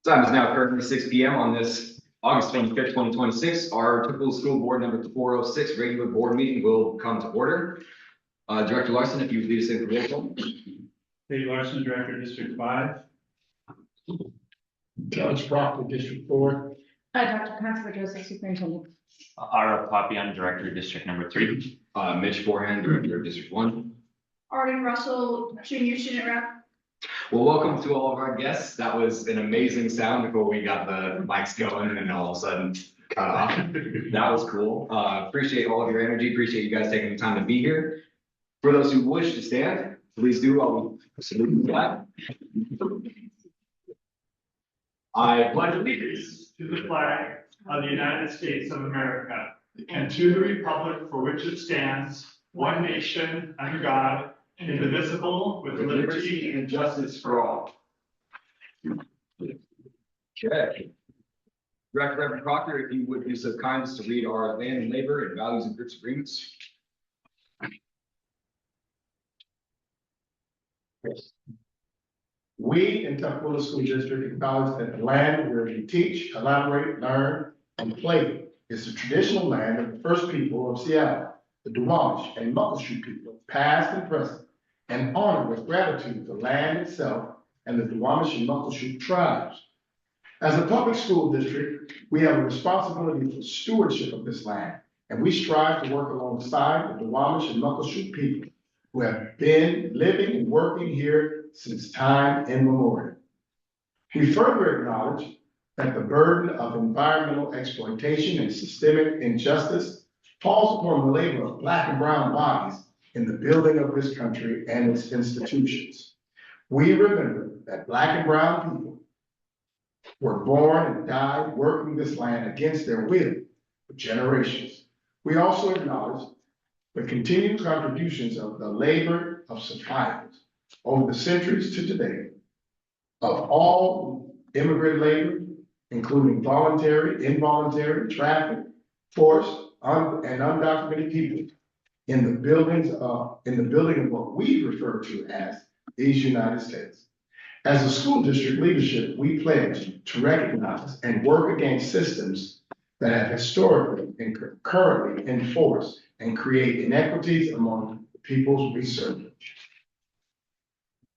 Time is now currently 6 p.m. on this August 25th, 2026. Our typical school board number 406 regular board meeting will come to order. Director Larson, if you would lead us in roll call. Dave Larson, Director, District 5. Judge Proctor, District 4. Dr. Constable Joseph, Superintendent. Ara Papian, Director, District number 3. Mitch Forehand, Director of District 1. Arden Russell, Junior Student Rep. Well, welcome to all of our guests. That was an amazing sound before we got the mics going and then all of a sudden cut off. That was cool. Appreciate all of your energy. Appreciate you guys taking the time to be here. For those who wish to stand, please do while we salute the flag. I Pledge allegiance to the flag of the United States of America and to the republic for which it stands, one nation, under God, indivisible, with liberty and justice for all. Okay. Director Reverend Proctor, if you would be so kind as to read our land and labor and values and groups agreements. We in Tukwila School District acknowledge that the land where we teach, collaborate, learn, and play is the traditional land of the first people of Seattle, the Duwamish and Muckleshoot people, past and present, and honor with gratitude the land itself and the Duwamish and Muckleshoot tribes. As a public school district, we have a responsibility for stewardship of this land, and we strive to work alongside the Duwamish and Muckleshoot people who have been living and working here since time immemorial. We further acknowledge that the burden of environmental exploitation and systemic injustice falls upon the labor of Black and brown bodies in the building of this country and its institutions. We remember that Black and brown people were born and died working this land against their will for generations. We also acknowledge the continued contributions of the labor of survivors over the centuries to today of all immigrant labor, including voluntary, involuntary, traffic, forced, and undocumented people in the building of what we refer to as these United States. As a school district leadership, we pledge to recognize and work against systems that have historically and currently enforced and create inequities among the peoples we serve.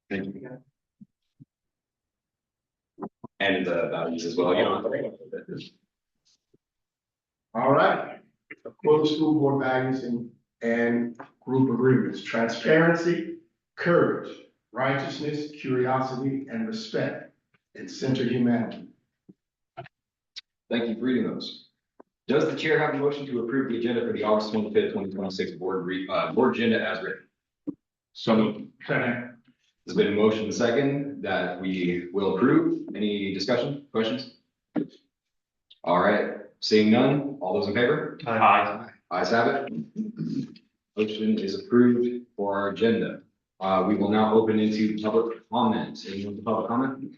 Thank you. And the values as well. You know. All right. Tukwila School Board values and group agreements: transparency, courage, righteousness, curiosity, and respect, and center humanity. Thank you for reading those. Does the chair have a motion to approve the agenda for the August 25th, 2026 board agenda as written? So moved. Second. There's been a motion and second that we will approve. Any discussion, questions? All right, seeing none, all those in favor? Aye. Ayes have it. Motion is approved for our agenda. We will now open into public comment. Anyone with public comment?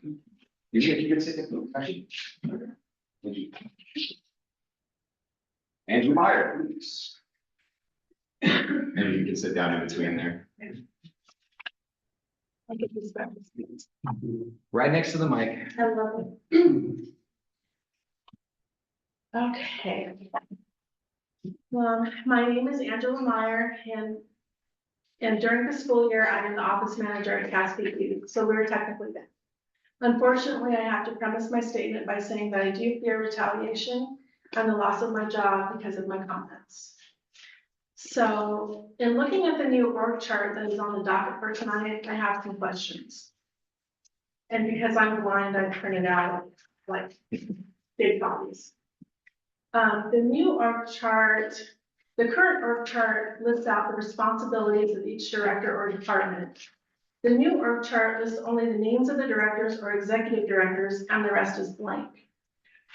You can sit down. Actually. Thank you. Andrew Meyer, please. And you can sit down in between there. I get this back. Right next to the mic. I love it. Okay. My name is Angela Meyer, and during the school year, I am the office manager at Cascade Youth, so we're technically that. Unfortunately, I have to premise my statement by saying that I do fear retaliation and the loss of my job because of my comments. So in looking at the new org chart that is on the docket for tonight, I have some questions. And because I'm blind, I printed out like big copies. The new org chart, the current org chart lists out the responsibilities of each director or department. The new org chart lists only the names of the directors or executive directors, and the rest is blank.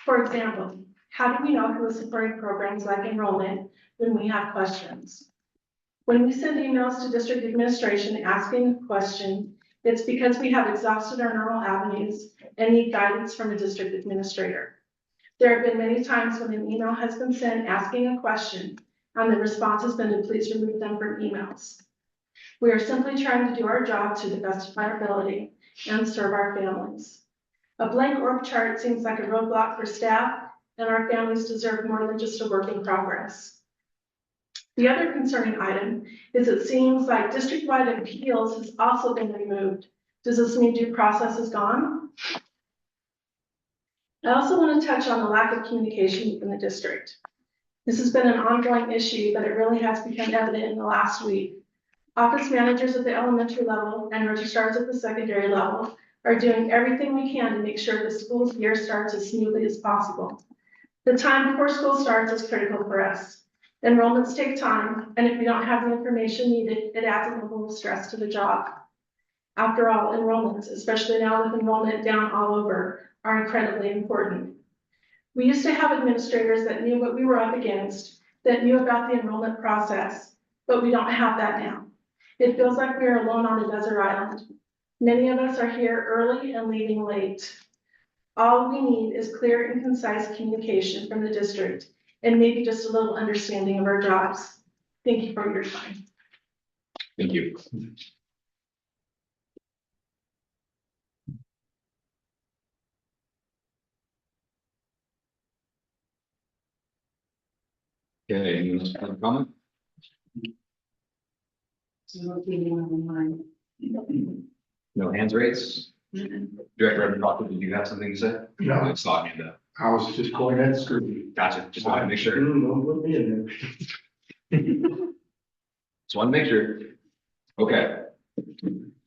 For example, how do we know who is supporting programs like enrollment when we have questions? When we send emails to district administration asking a question, it's because we have exhausted our normal avenues and need guidance from a district administrator. There have been many times when an email has been sent asking a question and the response has been to please remove them from emails. We are simply trying to do our job to the best of our ability and serve our families. A blank org chart seems like a roadblock for staff, and our families deserve more than just a work in progress. The other concerning item is it seems like district-wide appeals has also been removed. Does this mean due process is gone? I also want to touch on the lack of communication within the district. This has been an ongoing issue, but it really has become evident in the last week. Office managers at the elementary level and registrars at the secondary level are doing everything we can to make sure the school year starts as smoothly as possible. The time before school starts is critical for us. Enrollments take time, and if we don't have the information needed, it adds a level of stress to the job. After all, enrollments, especially now with enrollment down all over, are incredibly important. We used to have administrators that knew what we were up against, that knew about the enrollment process, but we don't have that now. It feels like we are alone on a desert island. Many of us are here early and leaving late. All we need is clear and concise communication from the district and maybe just a little understanding of our jobs. Thank you for your time. Thank you. Okay, any other comment? No hands raised? Director Proctor, did you have something to say? No. I saw it in the, I was just going at scrutiny. gotcha, just wanted to make sure. Don't put me in there. Just want to make sure. Okay.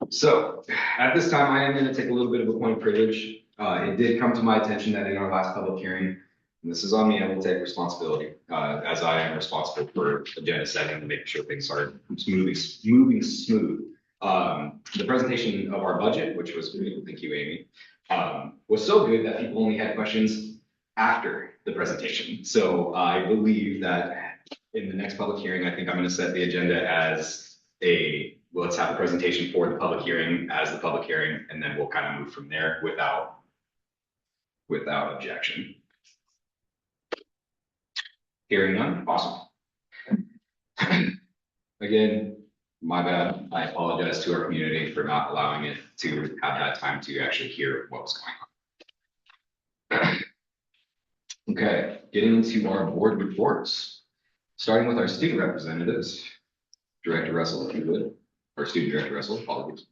So at this time, I am going to take a little bit of a point of privilege. It did come to my attention that in our last public hearing, and this is on me, I will take responsibility, as I am responsible for agenda setting and making sure things are moving smooth. The presentation of our budget, which was good, thank you, Amy, was so good that people only had questions after the presentation. So I believe that in the next public hearing, I think I'm going to set the agenda as let's have a presentation for the public hearing as the public hearing, and then we'll kind of move from there without objection. Hearing none, awesome. Again, my bad. I apologize to our community for not allowing it to have that time to actually hear what was going on. Okay, getting into our board reports, starting with our student representatives. Director Russell, if you would, or Student Director Russell, apologies.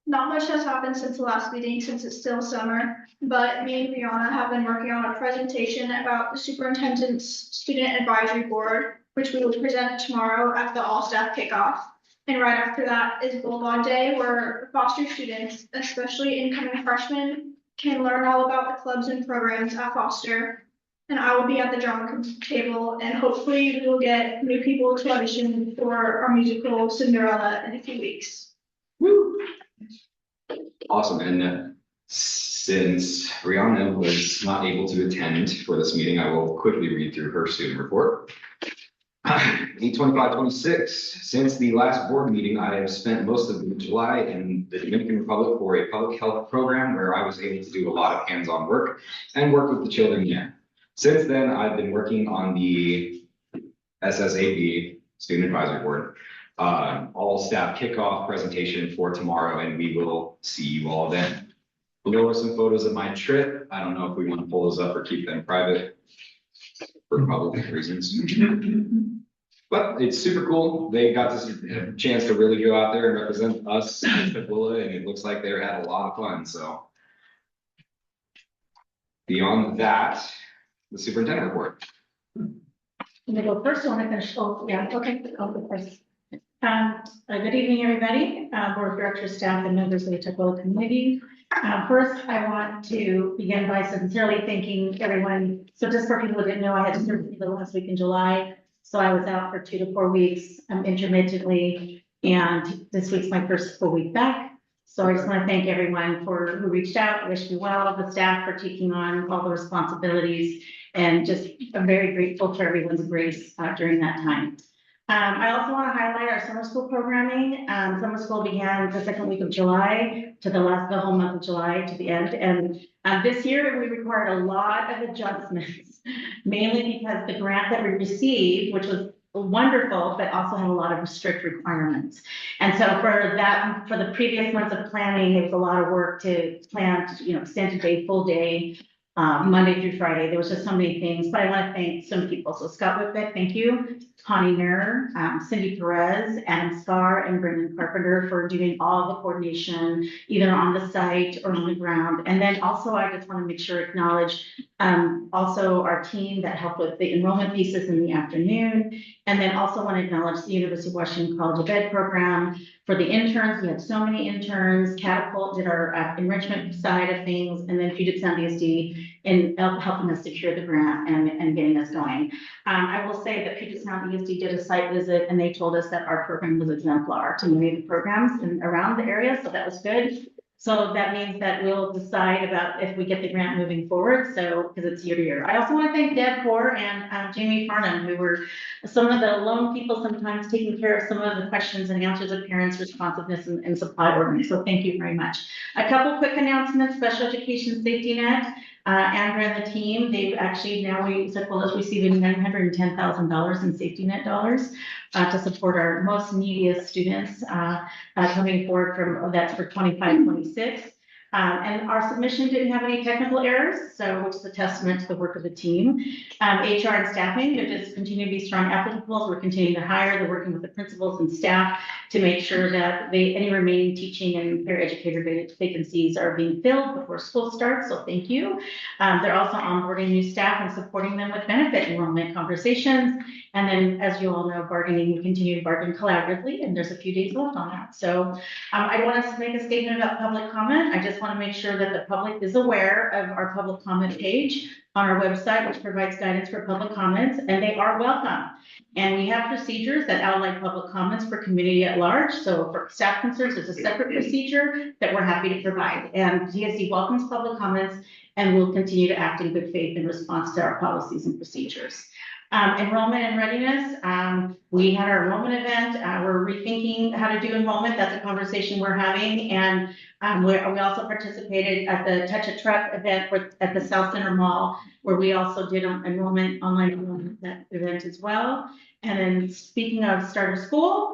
Not much has happened since the last meeting, since it's still summer, but me and Brianna have been working on a presentation about the superintendent's student advisory board, which we will present tomorrow at the all staff kickoff. And right after that is Bulldog Day, where foster students, especially incoming freshmen, can learn all about the clubs and programs at Foster. And I will be at the drama table, and hopefully we will get new people to audition for our musical Cinderella in a few weeks. Woo! Awesome, and since Brianna was not able to attend for this meeting, I will quickly read through her student report. 8/25/26, since the last board meeting, I have spent most of July in the Dominican Republic for a public health program where I was able to do a lot of hands-on work and work with the children there. Since then, I've been working on the SSAB, Student Advisory Board, all staff kickoff presentation for tomorrow, and we will see you all then. Below are some photos of my trip. I don't know if we want to pull those up or keep them private for public reasons. But it's super cool. They got this chance to really go out there and represent us at Pipula, and it looks like they had a lot of fun. So beyond that, the superintendent report. I'm gonna go first. I want to finish. Oh, yeah. Okay. I'll go first. Good evening, everybody. Board of Directors, staff, and members of the Tukwila community. First, I want to begin by sincerely thanking everyone. So just for people who didn't know, I had surgery the last week in July. So I was out for 2 to 4 weeks intermittently, and this week's my first full week back. So I just want to thank everyone who reached out, wish me well, the staff for taking on all the responsibilities, and just I'm very grateful for everyone's grace during that time. I also want to highlight our summer school programming. Summer school began the second week of July to the whole month of July to the end. And this year we required a lot of adjustments, mainly because the grant that we received, which was wonderful, but also had a lot of strict requirements. And so for the previous months of planning, it was a lot of work to plan, extended day, full day, Monday through Friday. There was just so many things, but I want to thank some people. So Scott Whitbeck, thank you. Connie Mirror, Cindy Perez, Adam Scar, and Brendan Carpenter for doing all the coordination, either on the site or on the ground. And then also, I just want to make sure acknowledge also our team that helped with the enrollment thesis in the afternoon. And then also want to acknowledge the University of Washington College of Ed program for the interns. We had so many interns. Catapult did our enrichment side of things, and then Puget Sound ESD in helping us secure the grant and getting us going. I will say that Puget Sound ESD did a site visit, and they told us that our program was exemplar to many of the programs around the area, so that was good. So that means that we'll decide about if we get the grant moving forward, so, because it's year to year. I also want to thank Deb Core and Jamie Farnham, who were some of the lone people sometimes taking care of some of the questions and answers of parents' responsiveness and supply ordering. So thank you very much. A couple quick announcements: Special Education Safety Net. Andrew and the team, they've actually now is receiving $910,000 in safety net dollars to support our most neediest students coming forward that's for 25-26. And our submission didn't have any technical errors, so which is a testament to the work of the team. HR and staffing, they just continue to be strong applicants. We're continuing to hire. They're working with the principals and staff to make sure that any remaining teaching and paraeducator vacancies are being filled before school starts, so thank you. They're also onboarding new staff and supporting them with benefit enrollment conversations. And then, as you all know, bargaining, we continue to bargain collaboratively, and there's a few days left on that. So I want us to make a statement about public comment. I just want to make sure that the public is aware of our public comment page on our website, which provides guidance for public comments, and they are welcome. And we have procedures that outline public comments for community at large. So for staff concerns, there's a separate procedure that we're happy to provide. And DSD welcomes public comments and will continue to act in good faith in response to our policies and procedures. Enrollment and readiness. We had our enrollment event. We're rethinking how to do enrollment. That's a conversation we're having. And we also participated at the Touch a Truck event at the South Center Mall, where we also did online enrollment that event as well. And then speaking of start of school,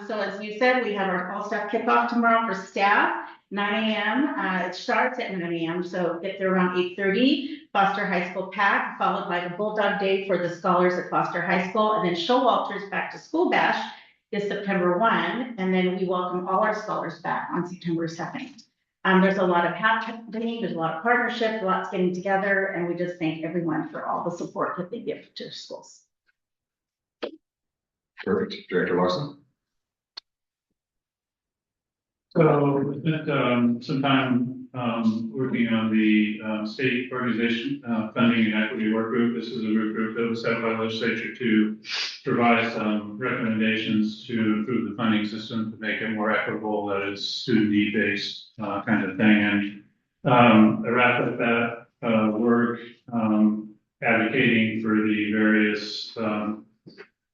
so as you said, we have our fall staff kickoff tomorrow for staff. 9 a.m. It starts at 9 a.m. So get there around 8:30. Foster High School pack, followed by the Bulldog Day for the scholars at Foster High School, and then Showalter's Back to School Bash is September 1, and then we welcome all our scholars back on September 2nd. There's a lot of happening, there's a lot of partnerships, lots getting together, and we just thank everyone for all the support that they give to schools. Perfect. Director Larson? So we spent some time working on the state organization funding and equity work group. This is a work group that was set by the legislature to provide some recommendations to improve the funding system to make it more equitable, that it's student need based kind of thing. And I wrapped up that work advocating for the various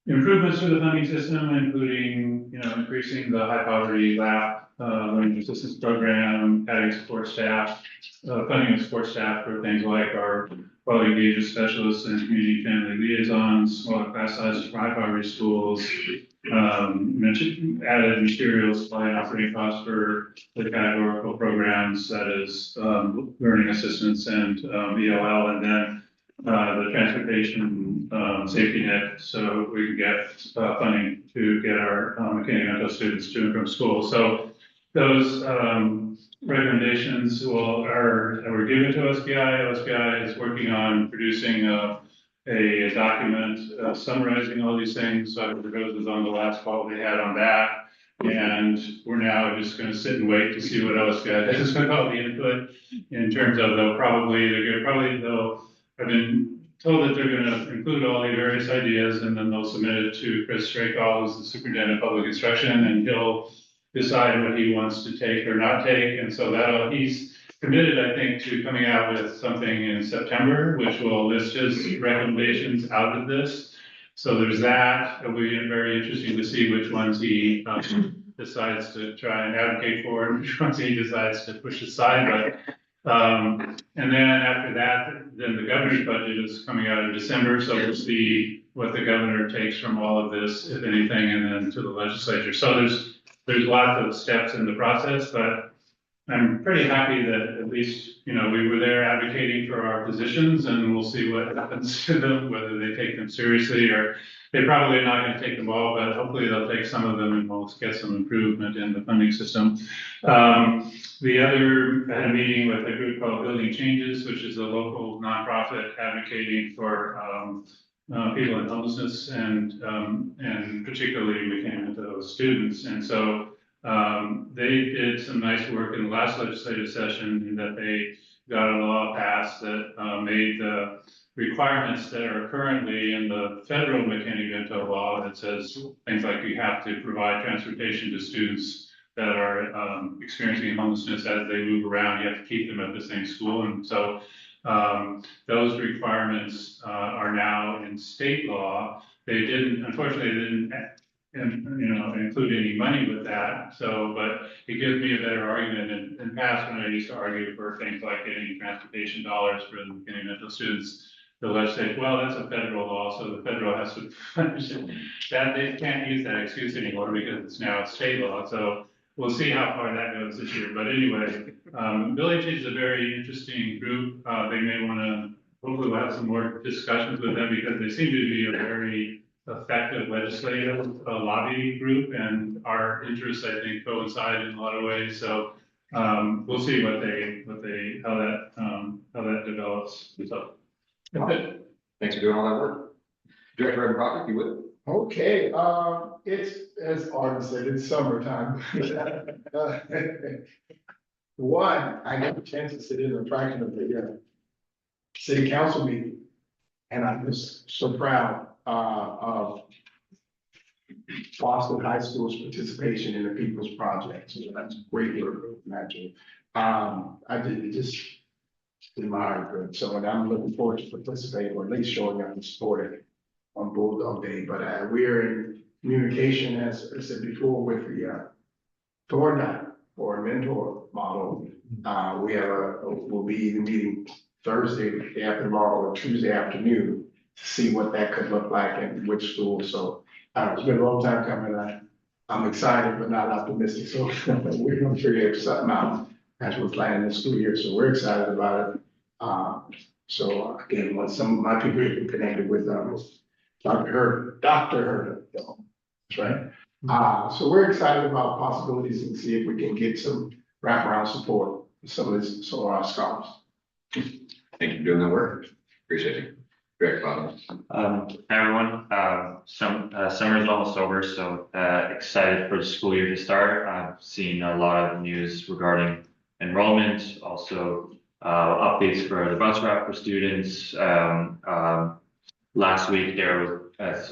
improvements to the funding system, including, increasing the high poverty LAP learning assistance program, adding support staff, funding of support staff for things like our quality engagement specialists and community family liaisons, smaller class sizes for high poverty schools, added materials, supply and operating costs for the categorical programs, that is learning assistance and ELL, and then the transportation safety net, so we can get funding to get our McKinney-Vento students to and from school. So those recommendations were given to OSPI. OSPI is working on producing a document summarizing all these things. So Rose was on the last call we had on that. And we're now just going to sit and wait to see what OSPI does with all the input in terms of I've been told that they're going to include all the various ideas, and then they'll submit it to Chris Strakal, who's the superintendent of public instruction, and he'll decide what he wants to take or not take. And so he's committed, I think, to coming out with something in September, which will list his recommendations out of this. So there's that. It'll be very interesting to see which ones he decides to try and advocate for, and which ones he decides to push aside. And then after that, then the governor's budget is coming out in December. So we'll see what the governor takes from all of this, if anything, and then to the legislature. So there's lots of steps in the process, but I'm pretty happy that at least, you know, we were there advocating for our positions, and we'll see what happens to them, whether they take them seriously, or they probably are not going to take them all, but hopefully they'll take some of them and we'll get some improvement in the funding system. The other, I had a meeting with a group called Building Changes, which is a local nonprofit advocating for people in homelessness and particularly McKinney students. And so they did some nice work in the last legislative session in that they got a law passed that made the requirements that are currently in the federal McKinney-Vento law that says things like you have to provide transportation to students that are experiencing homelessness as they move around. You have to keep them at the same school. And so those requirements are now in state law. Unfortunately, they didn't include any money with that. So, but it gives me a better argument. In past, when I used to argue for things like getting transportation dollars for the McKinney-Vento students, the legislature, well, that's a federal law, so the federal has to understand that they can't use that excuse anymore because it's now a state law. So we'll see how far that goes this year. But anyway, Village is a very interesting group. They may want to, hopefully we'll have some more discussions with them because they seem to be a very effective legislative lobby group, and our interests, I think, coincide in a lot of ways. So we'll see how that develops. So, Thanks for doing all that work. Director Reverend Proctor, if you would. Okay, it's, as Arden said, it's summertime. One, I got a chance to sit in a fraction of the city council meeting, and I'm just so proud of Boston High School's participation in the People's Project. So that's great work, imagine. I did just admire it. So I'm looking forward to participating, or at least showing up and supporting on Bulldog Day. But we're in communication, as I said before, with the Thorndike or mentor model. We'll be meeting Thursday after tomorrow or Tuesday afternoon to see what that could look like and which school. So it's been a long time coming. I'm excited but not optimistic. So we're going to figure something out as we're planning the school year. So we're excited about it. So again, some of my people have been connected with Dr. Herder. That's right. So we're excited about possibilities and see if we can get some wraparound support for some of our scholars. Thank you for doing that work. Appreciate you. Very proud. Hi, everyone. Summer's almost over, so excited for the school year to start. I've seen a lot of news regarding enrollment, also updates for the bus route for students. Last week, there was, as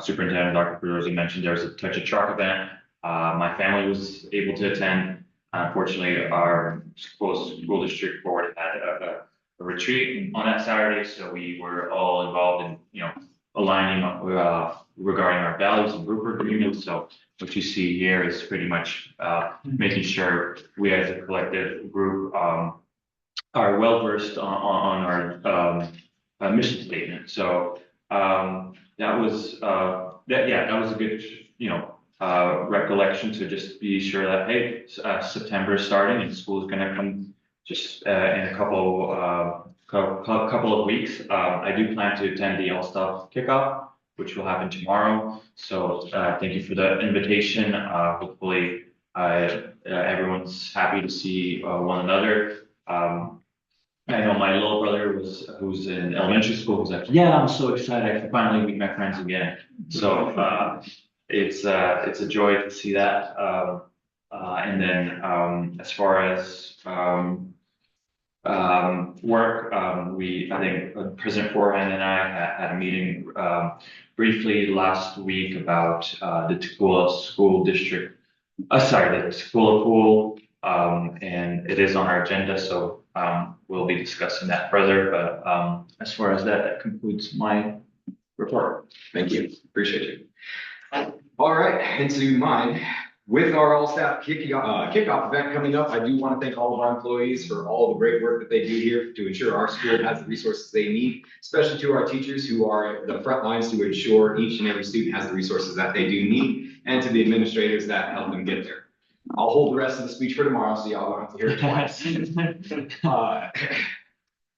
Superintendent Dr. Pedrosa mentioned, there was a Touch a Truck event. My family was able to attend. Unfortunately, our school district board had a retreat on that Saturday, so we were all involved in, aligning regarding our values and Rupert agreements. So what you see here is pretty much making sure we as a collective group are well versed on our mission statement. So that was a good recollection to just be sure that, hey, September is starting and school is going to come just in a couple of weeks. I do plan to attend the All-Staff Kickoff, which will happen tomorrow. So thank you for the invitation. Hopefully everyone's happy to see one another. I know my little brother who's in elementary school was like, yeah, I'm so excited I can finally meet my friends again. So it's a joy to see that. And then as far as work, I think President Forehand and I had a meeting briefly last week about the Toccoa School District, the Toccoa Pool, and it is on our agenda, so we'll be discussing that further. But as far as that concludes my report. Thank you. Appreciate you. All right, into mine. With our all staff kickoff event coming up, I do want to thank all of our employees for all the great work that they do here to ensure our school has the resources they need, especially to our teachers who are the front lines to ensure each and every student has the resources that they do need, and to the administrators that help them get there. I'll hold the rest of the speech for tomorrow, so y'all don't have to hear it twice.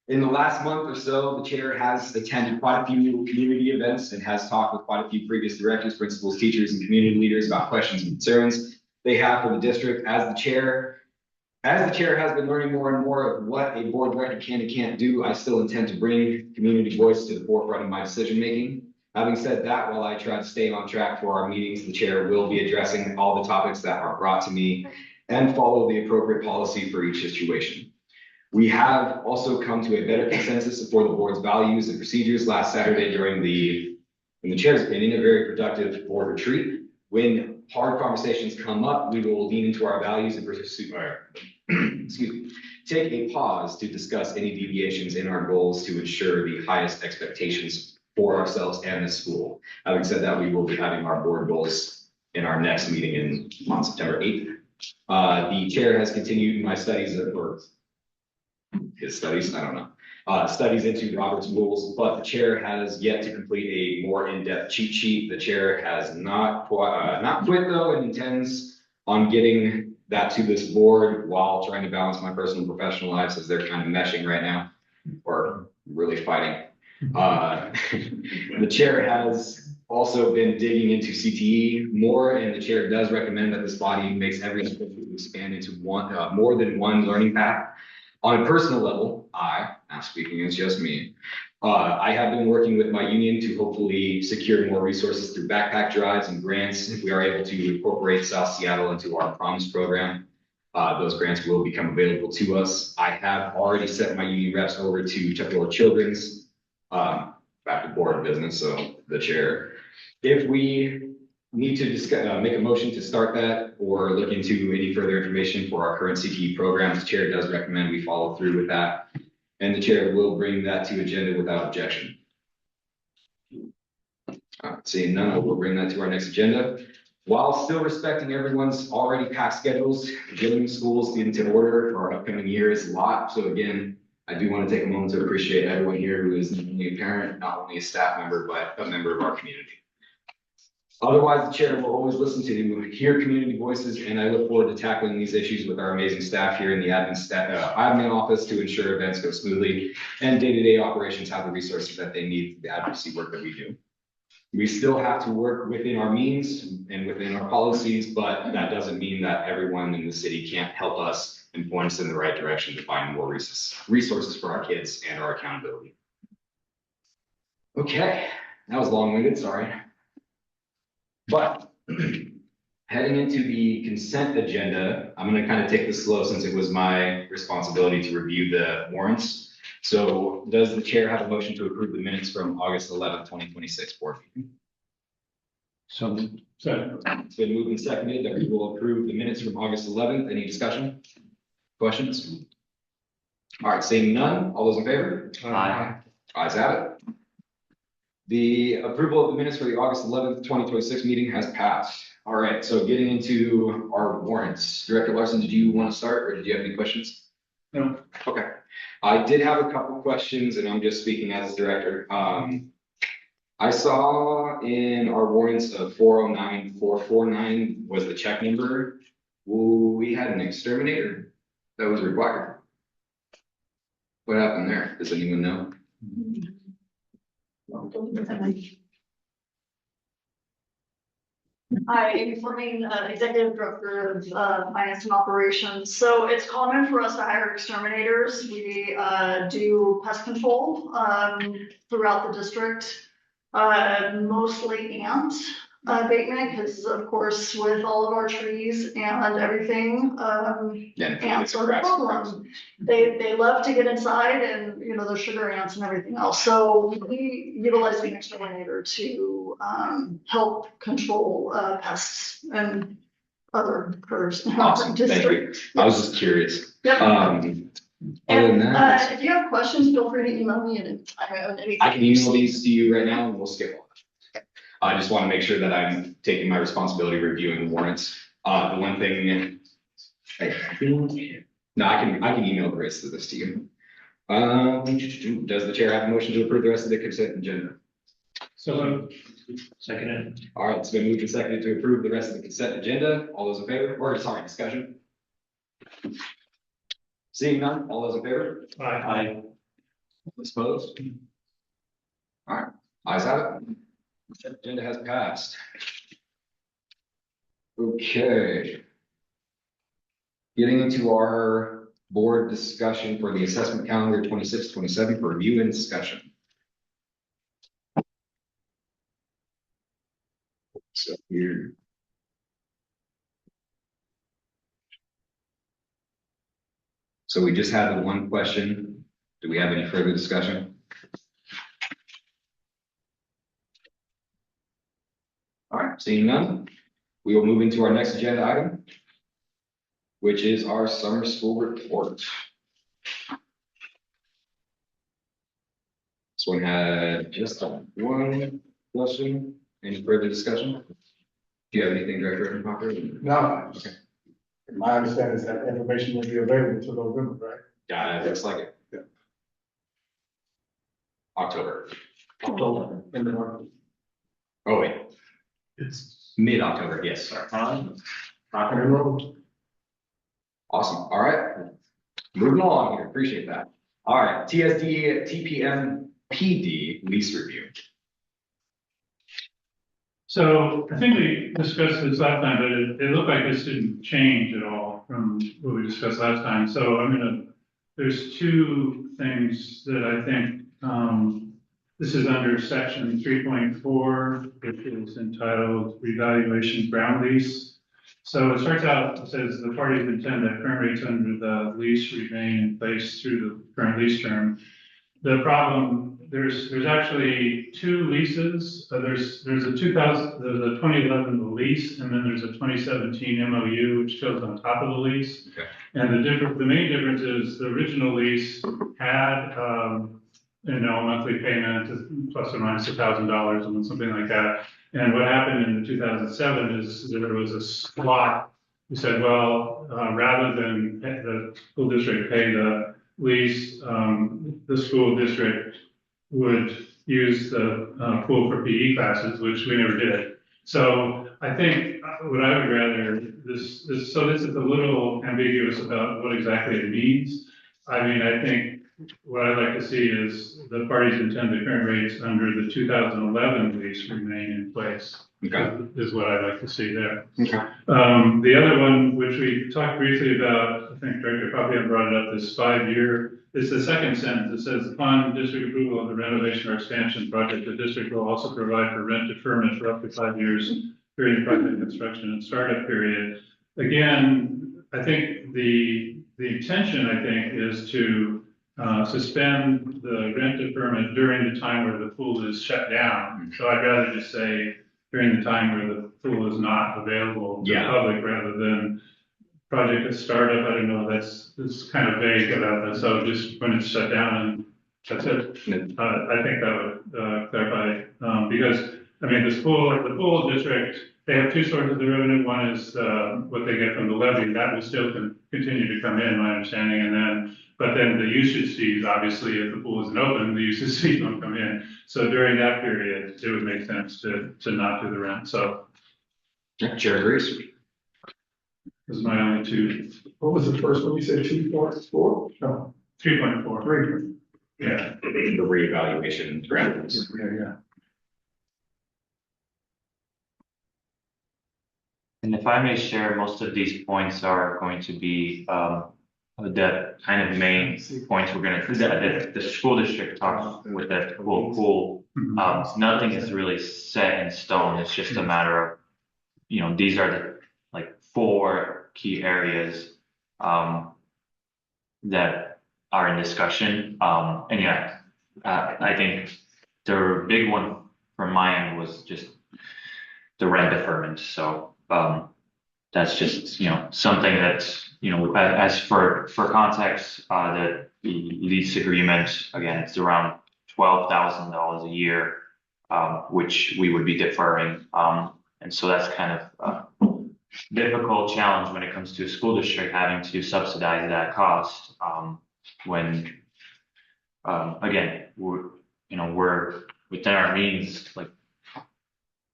In the last month or so, the chair has attended quite a few community events and has talked with quite a few previous directors, principals, teachers, and community leaders about questions and concerns they have for the district. As the chair has been learning more and more of what a board director can and can't do, I still intend to bring community voice to the forefront of my decision-making. Having said that, while I try to stay on track for our meetings, the chair will be addressing all the topics that are brought to me and follow the appropriate policy for each situation. We have also come to a better consensus for the board's values and procedures last Saturday during in the chair's opinion, a very productive board retreat. When hard conversations come up, we will lean into our values and take a pause to discuss any deviations in our goals to ensure the highest expectations for ourselves and the school. Having said that, we will be having our board goals in our next meeting on September 8th. The chair has continued my studies studies into Robert's rules, but the chair has yet to complete a more in-depth cheat sheet. The chair has not quit though, and intends on getting that to this board while trying to balance my personal and professional lives as they're kind of meshing right now, or really fighting. The chair has also been digging into CTE more, and the chair does recommend that this body makes every effort to expand into more than one learning path. On a personal level, now speaking, it's just me. I have been working with my union to hopefully secure more resources through backpack drives and grants. If we are able to incorporate South Seattle into our Promise program, those grants will become available to us. I have already sent my union reps over to Tuckahoe Children's, back to board business, so the chair. If we need to discuss, make a motion to start that or look into any further information for our current CTE programs, the chair does recommend we follow through with that. And the chair will bring that to agenda without objection. Seeing none, I will bring that to our next agenda. While still respecting everyone's already packed schedules, getting schools into order for our upcoming year is a lot. So again, I do want to take a moment to appreciate everyone here who is not only a parent, not only a staff member, but a member of our community. Otherwise, the chair will always listen to hear community voices, and I look forward to tackling these issues with our amazing staff here in the admin office to ensure events go smoothly and day-to-day operations have the resources that they need for the advocacy work that we do. We still have to work within our means and within our policies, but that doesn't mean that everyone in the city can't help us and point us in the right direction to find more resources for our kids and our accountability. Okay, that was long-winded, sorry. But heading into the consent agenda, I'm going to kind of take this slow since it was my responsibility to review the warrants. So does the chair have a motion to approve the minutes from August 11th, 2026 board meeting? So, It's been moved and seconded that we will approve the minutes from August 11th. Any discussion? Questions? All right, seeing none, all those in favor? Aye. Ayes have it. The approval of the minutes for the August 11th, 2026 meeting has passed. All right, so getting into our warrants. Director Larson, did you want to start or did you have any questions? No. Okay. I did have a couple questions and I'm just speaking as a director. I saw in our warrants of 409,449 was the check number. We had an exterminator that was required. What happened there? Does anyone know? Hi, Amy Fleming, Executive Director of Finance and Operations. So it's common for us to hire exterminators. We do pest control throughout the district, mostly ant abatement, because of course with all of our trees and everything, ants are the problem. They love to get inside and, you know, the sugar ants and everything else. So we utilize the exterminator to help control pests and other critters. Awesome, thank you. I was just curious. Yep. Other than that, If you have questions, feel free to email me and I can email these to you right now and we'll skip all that. I just want to make sure that I'm taking my responsibility reviewing warrants. The one thing, no, I can email the rest of this to you. Does the chair have a motion to approve the rest of the consent agenda? So, Second. All right, it's been moved and seconded to approve the rest of the consent agenda. All those in favor, or sorry, discussion? Seeing none, all those in favor? I, Opposed? All right, ayes have it. Consent agenda has passed. Okay. Getting into our board discussion for the assessment calendar 26-27 for review and discussion. So here. So we just had the one question. Do we have any further discussion? All right, seeing none, we will move into our next agenda item, which is our summer school report. This one had just one question. Any further discussion? Do you have anything, Director Edenhofer? No. Okay. My understanding is that information will be available until November, right? Yeah, it looks like it. Yeah. October. October. In the morning. Oh, wait, It's mid-October, yes, sorry. Rock and roll. Awesome, all right. Moving along here, appreciate that. All right, TSD, TPM, PD lease review. so I think we discussed this last time, but it looked like this didn't change at all from what we discussed last time. So there's two things that I think, this is under section 3.4, which is entitled Revaluation Ground Lease. So it starts out, it says the parties intend that current rates under the lease remain in place through the current lease term. The problem, there's actually two leases. There's a 2011 lease, and then there's a 2017 MOU, which goes on top of the lease. Okay. And the main difference is the original lease had, monthly payment plus or minus $1,000 and something like that. And what happened in 2007 is there was a slot. We said, well, rather than the school district pay the lease, the school district would use the pool for PE classes, which we never did. So I think what I would rather, this is a little ambiguous about what exactly it means. I mean, I think what I'd like to see is the parties intend the current rates under the 2011 lease remain in place. Okay. Is what I'd like to see there. Okay. The other one, which we talked briefly about, I think Director Papian brought it up, this 5-year, it's the second sentence. It says, upon district approval of the renovation or expansion project, the district will also provide for rent deferment for up to 5 years during the project construction and startup period. Again, I think the intention, I think, is to suspend the rent deferment during the time where the pool is shut down. So I'd rather just say during the time where the pool is not available to the public rather than project at startup. I don't know, it's kind of vague about that. So just when it's shut down and that's it. I think that would clarify, because I mean, the pool district, they have two sources of revenue. One is what they get from the levy. That will still continue to come in, my understanding. But then the usage fees, obviously, if the pool isn't open, the usage fees don't come in. So during that period, it would make sense to not do the rent. So. Chair agrees. This is my only two. What was the first one you said, 2.4? No. 3.4. 3. Yeah. The reevaluation grounds. Yeah. And if I may share, most of these points are going to be, the kind of main points we're gonna, that the school district talks with that pool. Nothing is really set in stone. It's just a matter of, these are the like 4 key areas, that are in discussion. I think the big one from my end was just the rent deferment. So, that's just, something that's, as for context, the lease agreement, again, it's around $12,000 a year, which we would be deferring. And so that's kind of difficult challenge when it comes to a school district having to subsidize that cost, when, again, we're within our means, like,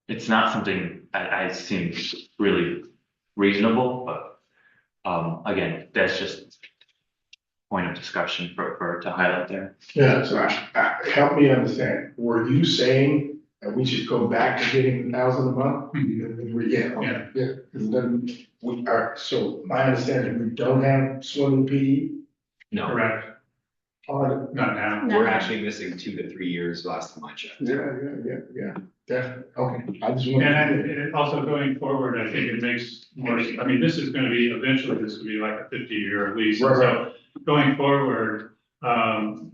it's not something I seem really reasonable, but, again, that's just point of discussion to highlight there. Yeah, so help me understand, were you saying that we should go back to getting 1,000 a month? Yeah, because then we are, so my understanding, we don't have swimming PE? No, Correct, Or, not now. No. we're actually missing 2 to 3 years last time I checked. yeah, definitely, okay, I just want. And also going forward, I think it makes more, I mean, this is gonna be, eventually, this will be like a 50-year lease. Right, So going forward,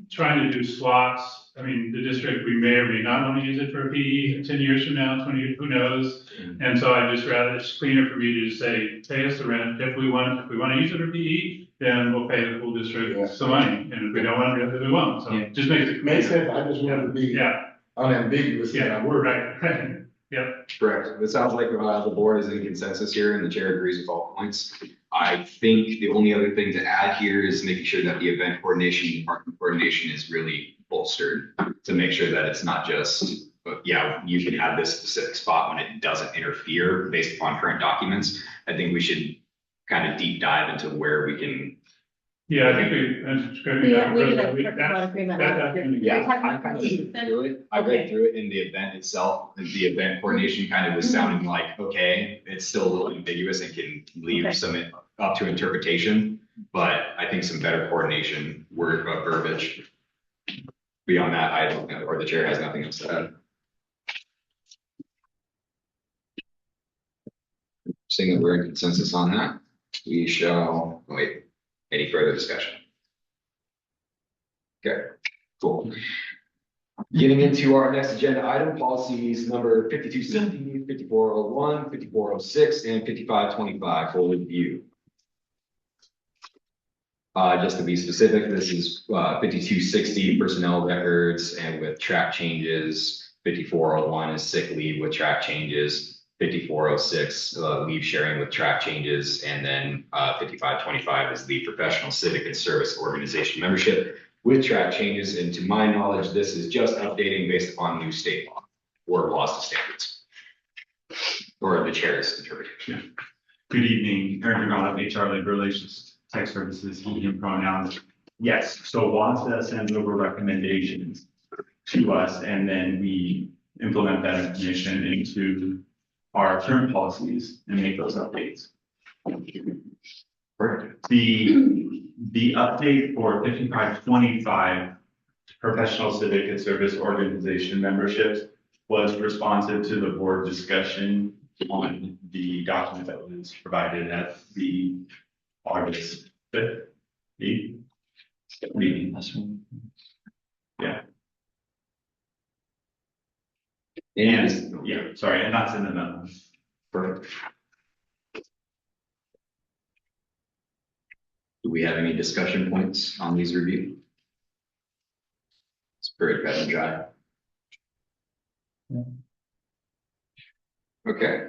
trying to do slots, I mean, the district, we may or may not want to use it for a PE 10 years from now, 20, who knows? And so I just rather, it's cleaner for me to just say, pay us the rent. If we want to use it for PE, then we'll pay the school district some money. And if we don't want to, then we won't. So it just makes it. Makes sense, I just wanted to be Yeah, unambiguous in yeah, our word. right. Yep. Correct. It sounds like the board is in consensus here and the chair agrees with all points. I think the only other thing to add here is making sure that the event coordination, department coordination is really bolstered to make sure that it's not just, yeah, you can have this specific spot when it doesn't interfere based upon current documents. I think we should kind of deep dive into where we can. Yeah, I think we, that's good. Yeah, we did a That- broad agreement. that- Yeah, I kind of read through it. I read through it in the event itself. The event coordination kind of was sounding like, okay, it's still a little ambiguous and can leave Okay. some up to interpretation. But I think some better coordination, word verbiage. Beyond that, I don't know, or the chair has nothing else to add. Seeing that we're in consensus on that, we shall wait. Any further discussion? Okay, cool. Getting into our next agenda item, policies number 5270, 5401, 5406, and 5525 for review. Just to be specific, this is 5260 personnel records and with track changes. 5401 is sick leave with track changes. 5406 leave sharing with track changes, and then 5525 is the professional civic and service organization membership with track changes. And to my knowledge, this is just updating based upon new state law or laws to standards, or the chair's interpretation. Good evening, Aaron McDonald, HR Labor Relations Tech Services, he, him pronouns. Yes, so WASDA sends over recommendations to us, and then we implement that information into our current policies and make those updates. Perfect. The update for 5525 professional civic and service organization memberships was responsive to the board discussion on the document that was provided at the August 5th meeting. Yeah. And yeah, sorry, and that's in the memo. Perfect. Do we have any discussion points on these review? It's very cut and dry. Okay.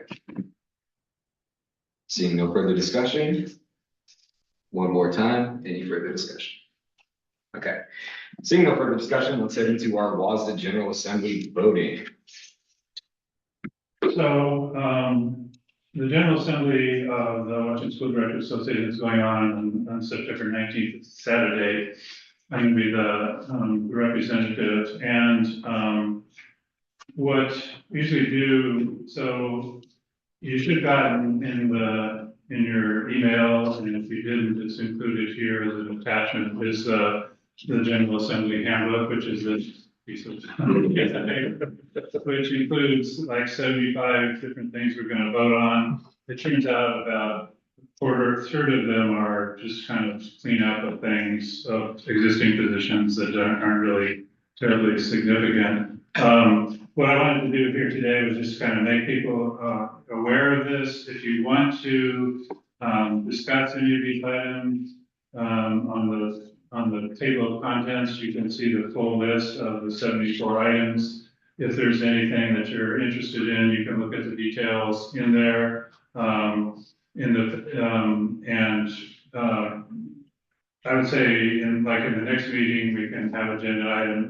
Seeing no further discussion. One more time, any further discussion? Okay, seeing no further discussion, let's head into our WASDA General Assembly voting. So, the General Assembly of the Washington School Directors Association is going on September 19th, Saturday. I'm going to be the representative, and what we usually do, so you should have gotten in your email, and if you didn't, it's included here as an attachment, is the General Assembly handbook, which is this piece of which includes like 75 different things we're going to vote on. It turns out about a third of them are just kind of cleanup of things, of existing positions that aren't really terribly significant. What I wanted to do here today was just kind of make people aware of this. If you want to discuss any of these items on the table of contents, you can see the full list of the 74 items. If there's anything that you're interested in, you can look at the details in there. in the, I would say in the next meeting, we can have agenda item,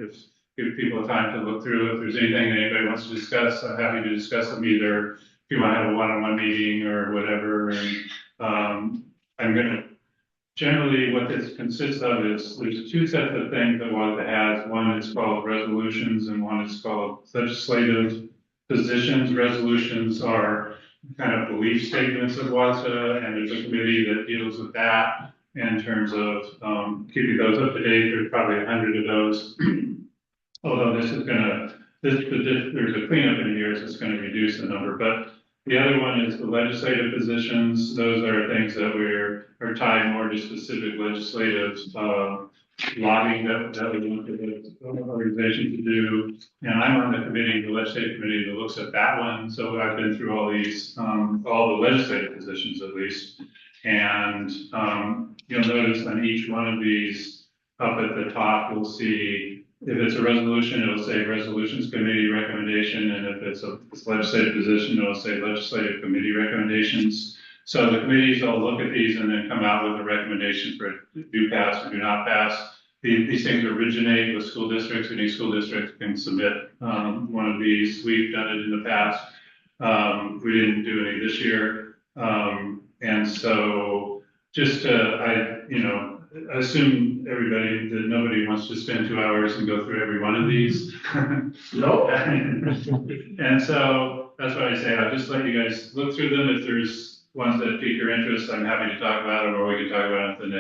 give people time to look through. If there's anything anybody wants to discuss, I'm happy to discuss them either if you want to have a one-on-one meeting or whatever. And, I'm gonna, generally what this consists of is there's two sets of things that WASDA has. One is called resolutions and one is called legislative positions. Resolutions are kind of belief statements of WASDA, and there's a committee that deals with that in terms of keeping those up to date. There's probably 100 of those. Although this is gonna, there's a cleanup in years, it's gonna reduce the number, but the other one is the legislative positions. Those are things that are tied more to specific legislative lobbying that we want the organization to do. And I'm on the committee, the legislative committee that looks at that one. So I've been through all these, all the legislative positions at least. And you'll notice on each one of these up at the top, you'll see if it's a resolution, it'll say resolutions committee recommendation. And if it's a legislative position, it'll say legislative committee recommendations. So the committees all look at these and then come out with a recommendation for do pass or do not pass. These things originate with school districts. Any school district can submit one of these. We've done it in the past. We didn't do any this year. And so just, I assume everybody, that nobody wants to spend 2 hours and go through every one of these. No. And so that's what I say. I'll just let you guys look through them. If there's ones that pique your interest, I'm happy to talk about them, or we can talk about it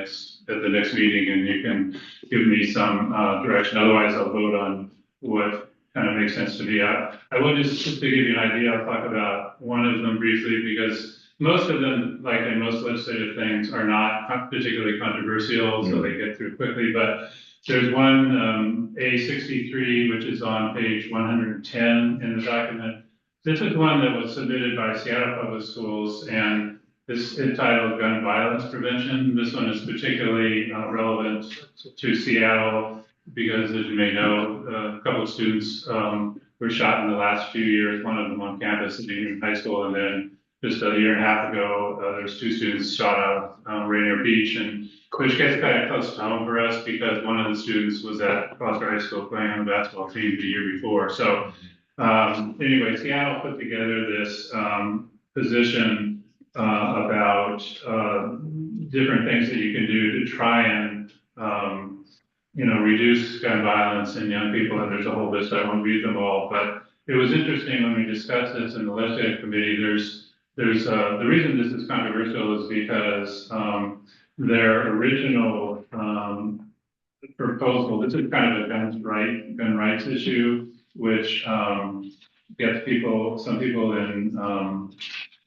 at the next meeting, and you can give me some direction. Otherwise, I'll vote on what kind of makes sense to me. I will just to give you an idea, I'll talk about one of them briefly, because most of them, like in most legislative things, are not particularly controversial, so they get through quickly. But there's one, A63, which is on page 110 in the document. This is one that was submitted by Seattle Public Schools, and it's entitled Gun Violence Prevention. This one is particularly relevant to Seattle because, as you may know, a couple of students were shot in the last few years, one of them on campus at Union High School, and then just a year and a half ago, there's two students shot out of Rainier Beach, and which gets kind of close to home for us because one of the students was at Foster High School playing on the basketball team the year before. So anyway, Seattle put together this position about different things that you can do to try and reduce gun violence in young people. And there's a whole list. I won't read them all, but it was interesting when we discussed this in the legislative committee. There's the reason this is controversial is because their original proposal, this is kind of a gun rights issue, which gets some people in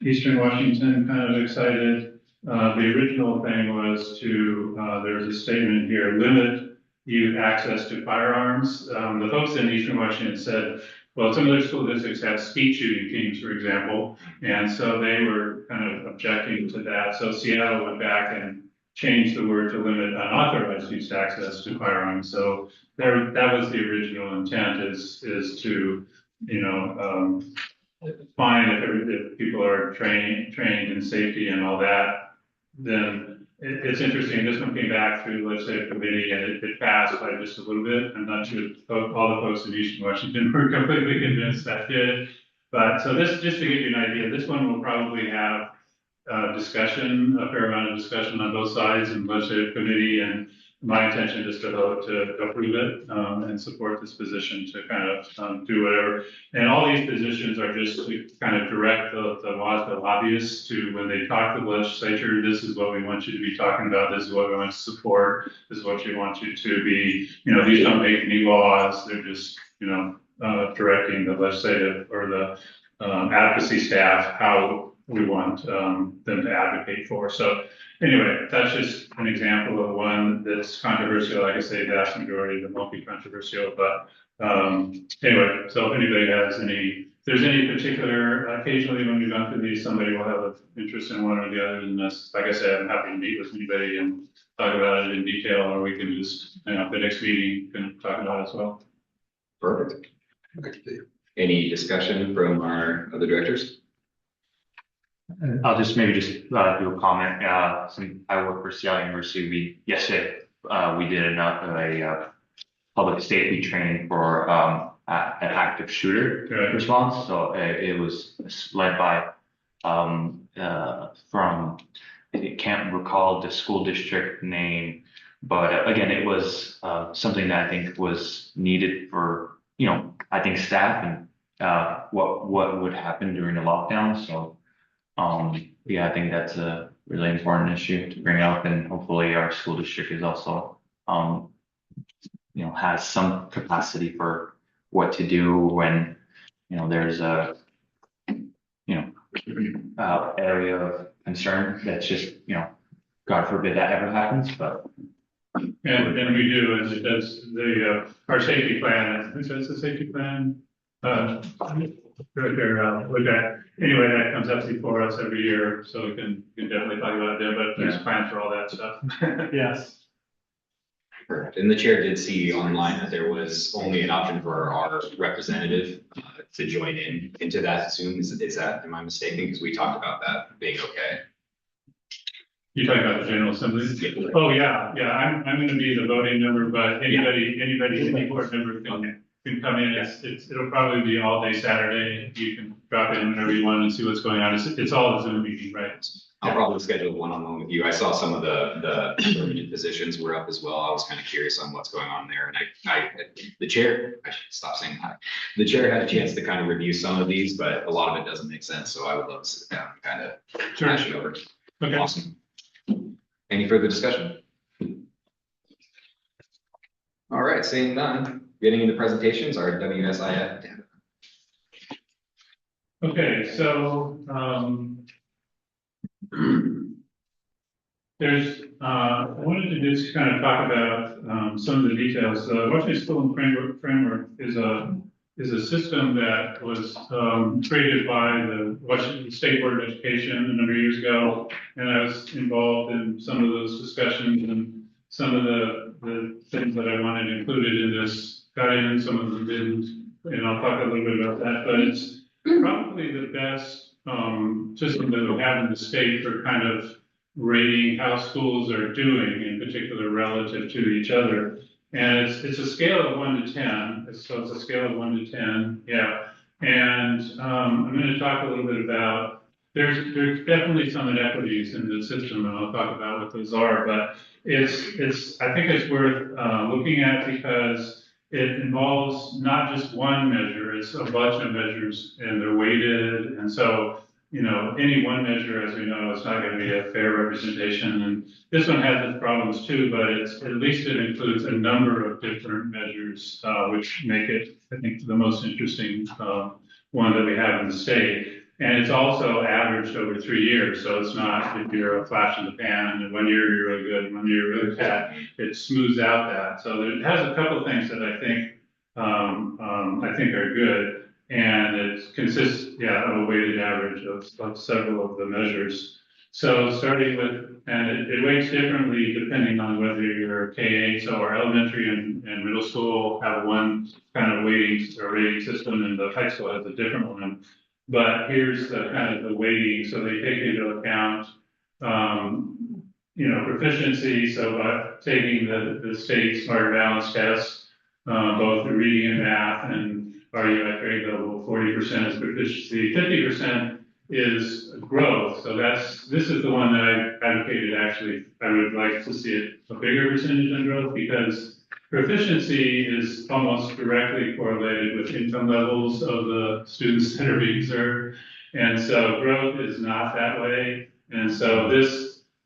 Eastern Washington kind of excited. The original thing was there's a statement here, limit youth access to firearms. The folks in Eastern Washington said, well, some other school districts have speed shooting teams, for example, and so they were kind of objecting to that. So Seattle went back and changed the word to limit unauthorized youth access to firearms. So that was the original intent is to, fine if people are trained in safety and all that. Then it's interesting, this one came back through the legislative committee and it passed by just a little bit. I'm not sure all the folks in Eastern Washington were completely convinced that did. But so this, just to give you an idea, this one will probably have discussion, a fair amount of discussion on both sides in the legislative committee. And my intention is to vote to approve it and support this position to kind of do whatever. And all these positions are just to kind of direct the WASDA lobbyists to, when they talk to the legislature, this is what we want you to be talking about. This is what we want to support. This is what we want you to be, these don't make any laws. They're just, directing the legislative or the advocacy staff how we want them to advocate for. So anyway, that's just an example of one that's controversial. Like I say, vast majority of them won't be controversial, but anyway, so if anybody has if there's any particular, occasionally when we've gone through these, somebody will have an interest in one or the other, and that's, like I said, I'm happy to meet with anybody and talk about it in detail, or we can just, the next meeting can talk about it as well. Perfect. Any discussion from our other directors? I'll just maybe just do a comment. I work for Seattle University. Yesterday we did a public safety training for an active shooter Right. response. So it was led by from I can't recall the school district name, but again, it was something that I think was needed for I think staff and what would happen during the lockdown. So. Yeah, I think that's a really important issue to bring up, and hopefully our school district is also, has some capacity for what to do when, there's a, area of concern that's just, God forbid that ever happens, but. And we do, and it does, our safety plan, I think that's the safety plan. Right there, with that, anyway, that comes up before us every year, so we can definitely talk about it then, but there's plans for all that stuff. Yes. Correct. And the chair did see online that there was only an option for our representative to join into that Zoom. Is that, am I mistaken? Because we talked about that being okay. You talking about the General Assembly? Yeah. Oh, yeah, I'm gonna be the voting member, but any board member can come in. It'll probably be all day Saturday. You can drop in whenever you want and see what's going on. It's all a Zoom meeting, right? I'll probably schedule a one-on-one with you. I saw some of the permanent positions were up as well. I was kind of curious on what's going on there. And the chair, I should stop saying that. The chair had a chance to kind of review some of these, but a lot of it doesn't make sense. So I would love to sit down and kind of hash it over. Okay. Awesome. Any further discussion? All right, seeing none, getting into presentations, our WSIF. Okay, so, I wanted to just kind of talk about, some of the details. Washington School and Framework is a system that was, created by the Washington State Board of Education a number of years ago. And I was involved in some of those discussions, and some of the things that I wanted included in this got in, some of them didn't. And I'll talk a little bit about that, but it's probably the best system that we have in the state for kind of rating how schools are doing, in particular relative to each other. And it's a scale of 1 to 10. So it's a scale of 1 to 10. Yeah. And I'm going to talk a little bit about, there's definitely some inequities in the system, and I'll talk about what those are, but I think it's worth looking at because it involves not just one measure, it's a bunch of measures and they're weighted. And so, any one measure, as we know, is not going to be a fair representation. And this one has its problems too, but at least it includes a number of different measures, which make it, I think, the most interesting one that we have in the state. And it's also averaged over 3 years. So it's not if you're a flash in the pan and 1 year you're really good, 1 year you're really bad. It smooths out that. So it has a couple of things that I think are good. And it consists, of a weighted average of several of the measures. So starting with, and it weights differently depending on whether you're K-8, so our elementary and middle school have one kind of weighting or rating system, and the high school has a different one. But here's the kind of the weighting. So they take into account, proficiency. So by taking the state smart balance test, both the reading and math, and are you at grade level, 40% is proficiency, 50% is growth. So this is the one that I advocated. Actually, I would like to see a bigger percentage on growth, because proficiency is almost directly correlated with income levels of the students that are being served. And so growth is not that way. And so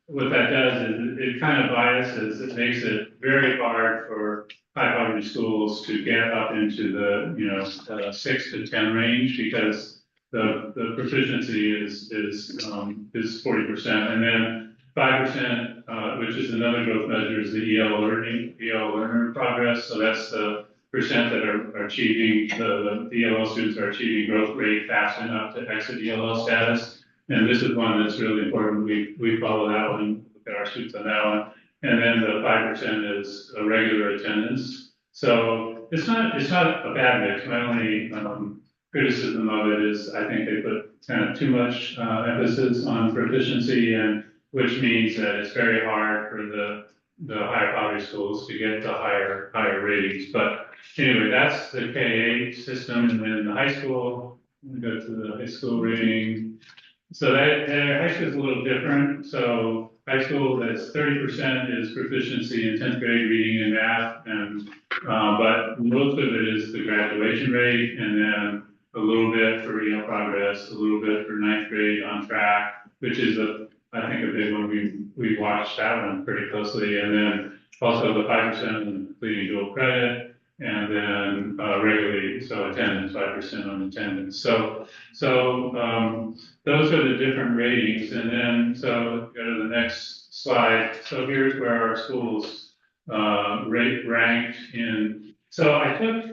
what that does is it kind of biases, it makes it very hard for high poverty schools to get up into the 6 to 10 range, because the proficiency is 40%, and then 5%, which is another growth measure, is the EL learner progress. So that's the percent that are achieving, the ELL students are achieving growth rate fast enough to exit ELL status. And this is one that's really important. We follow that one, look at our students on that one. And then the 5% is a regular attendance. So it's not a bad mix. My only criticism of it is I think they put kind of too much emphasis on proficiency, and which means that it's very hard for the higher poverty schools to get the higher ratings. But anyway, that's the K-8 system, and then the high school, we go to the high school rating. So that high school is a little different. So high school, that's 30% is proficiency in 10th grade reading and math, and but most of it is the graduation rate, and then a little bit for progress, a little bit for 9th grade on track, which is I think a big one. We watched that one pretty closely, and then also the 5% on completing dual credit, and then regularly, so attendance, 5% on attendance. So those are the different ratings, and then so go to the next slide. So here's where our schools ranked in. So I took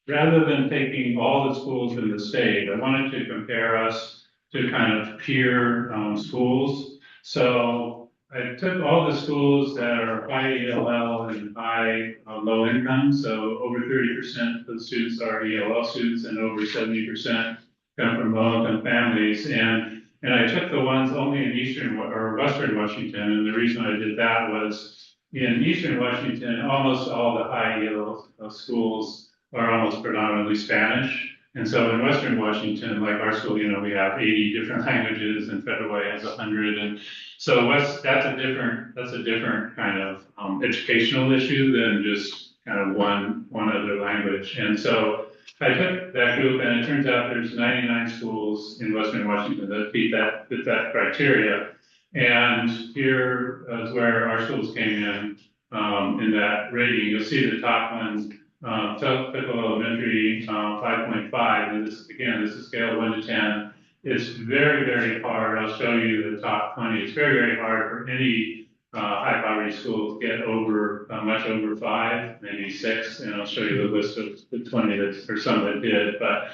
rather than taking all the schools in the state, I wanted to compare us to kind of peer schools. So I took all the schools that are high ELL and high low income. So over 30% of the students are ELL students, and over 70% come from low income families. And I took the ones only in Eastern or Western Washington. And the reason I did that was in Eastern Washington, almost all the high ELL schools are almost predominantly Spanish. And so in Western Washington, like our school, we have 80 different languages, and Federal Way has 100. And so that's a different kind of educational issue than just kind of one other language. And so I took that group, and it turns out there's 99 schools in Western Washington that fit that criteria. And here is where our schools came in that rating. You'll see the top ones. Pickle Elementary, 5.5, and this is scale 1 to 10. It's very, very hard. I'll show you the top 20. It's very, very hard for any high poverty school to get over, much over 5, maybe 6, and I'll show you the list of the 20 or some that did, but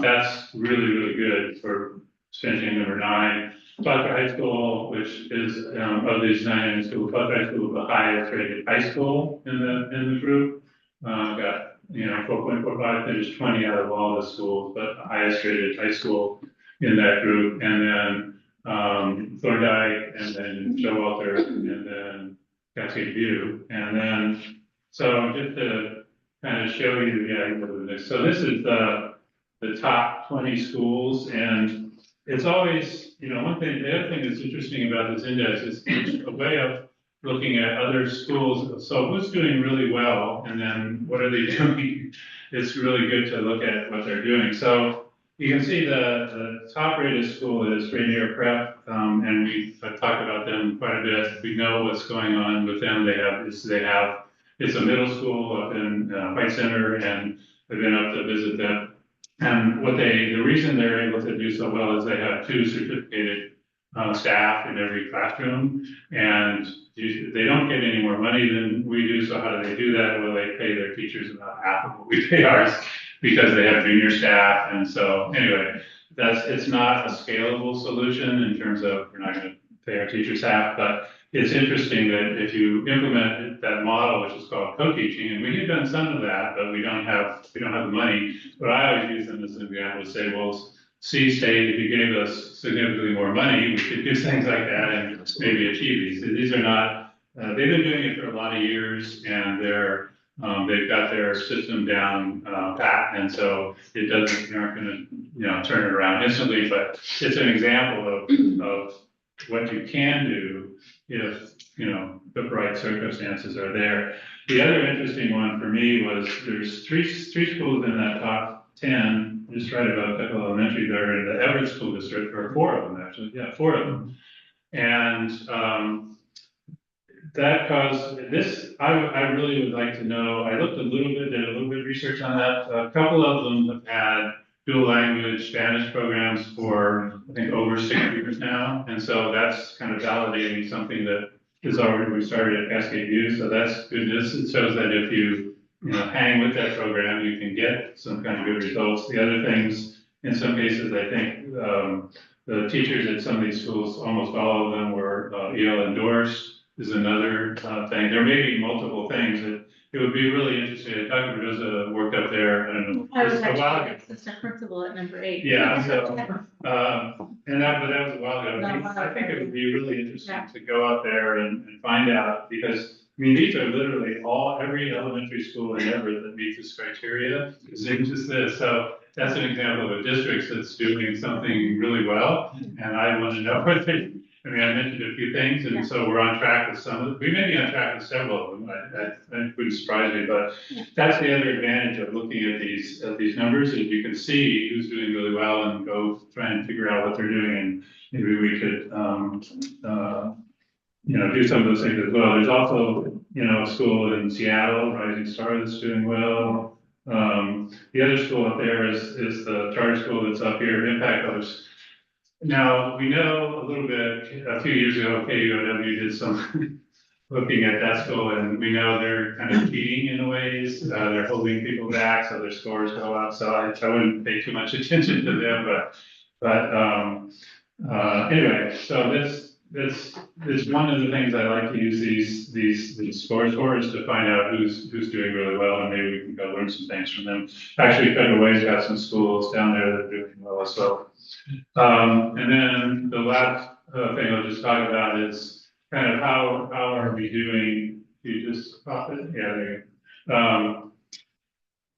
that's really, really good for finishing number 9. Fletcher High School, which is of these 9 schools, Fletcher High School is the highest rated high school in the group. Got 4.45, finished 20 out of all the schools, but the highest rated high school in that group. And then Thorndike, and then Showalter, and then Cascade View. And then, so just to kind of show you, so this is the top 20 schools, and it's always, one thing, the other thing that's interesting about this index is it's a way of looking at other schools. So who's doing really well, and then what are they doing? It's really good to look at what they're doing. So you can see the top rated school is Rainier Prep, and we've talked about them quite a bit. We know what's going on with them. It's a middle school up in White Center, and I've been up to visit them. And the reason they're able to do so well is they have 2 certificated staff in every classroom, and they don't get any more money than we do. So how do they do that? Well, they pay their teachers about half of what we pay ours because they have junior staff. And so anyway, it's not a scalable solution in terms of we're not going to pay our teachers half, but it's interesting that if you implement that model, which is called co-teaching, and we have done some of that, but we don't have the money. But I always use them as an example to say, well, see, state, if you gave us significantly more money, we could do things like that and maybe achieve these. These are not, they've been doing it for a lot of years, and they've got their system down pat, and so you aren't going to turn it around instantly, but it's an example of what you can do if the right circumstances are there. The other interesting one for me was there's three schools in that top 10. Just right above Pickle Elementary, they're in the Everett School District, or 4 of them actually, 4 of them. And that caused this, I really would like to know, I looked did a little bit of research on that. A couple of them have had dual language Spanish programs for, I think, over 6 years now. And so that's kind of validating something that we started at Cascade View. So that's good news. It shows that if you hang with that program, you can get some kind of good results. The other things, in some cases, I think the teachers at some of these schools, almost all of them were EL endorsed, is another thing. There may be multiple things that it would be really interesting. Dr. Mendoza worked up there, I don't know, I was a while ago. actually assistant principal at number 8. Yeah, so, but that was a while ago. I think it would be really interesting to go out there and find out, because, I mean, these are literally every elementary school in Everett that meets this criteria is just this. So that's an example of a district that's doing something really well, and I want to know what they, I mean, I mentioned a few things, and so we're on track with some of, we may be on track with several of them, that wouldn't surprise me, but that's the other advantage of looking at these numbers, is you can see who's doing really well and go try and figure out what they're doing, and maybe we could, do some of those things as well. There's also, a school in Seattle, Rising Star, that's doing well. The other school up there is the charter school that's up here, Impact Oaks. Now, we know a little bit, a few years ago, KUOW did some looking at that school, and we know they're kind of cheating in ways. They're holding people back, so their scores go up. So I wouldn't pay too much attention to them, but anyway, so this one of the things I like to use these scores for, is to find out who's doing really well, and maybe we can go learn some things from them. Actually, Federal Way's got some schools down there that are doing well as well. And then the last thing I'll just talk about is kind of how are we doing? You just pop it, yeah, there you go.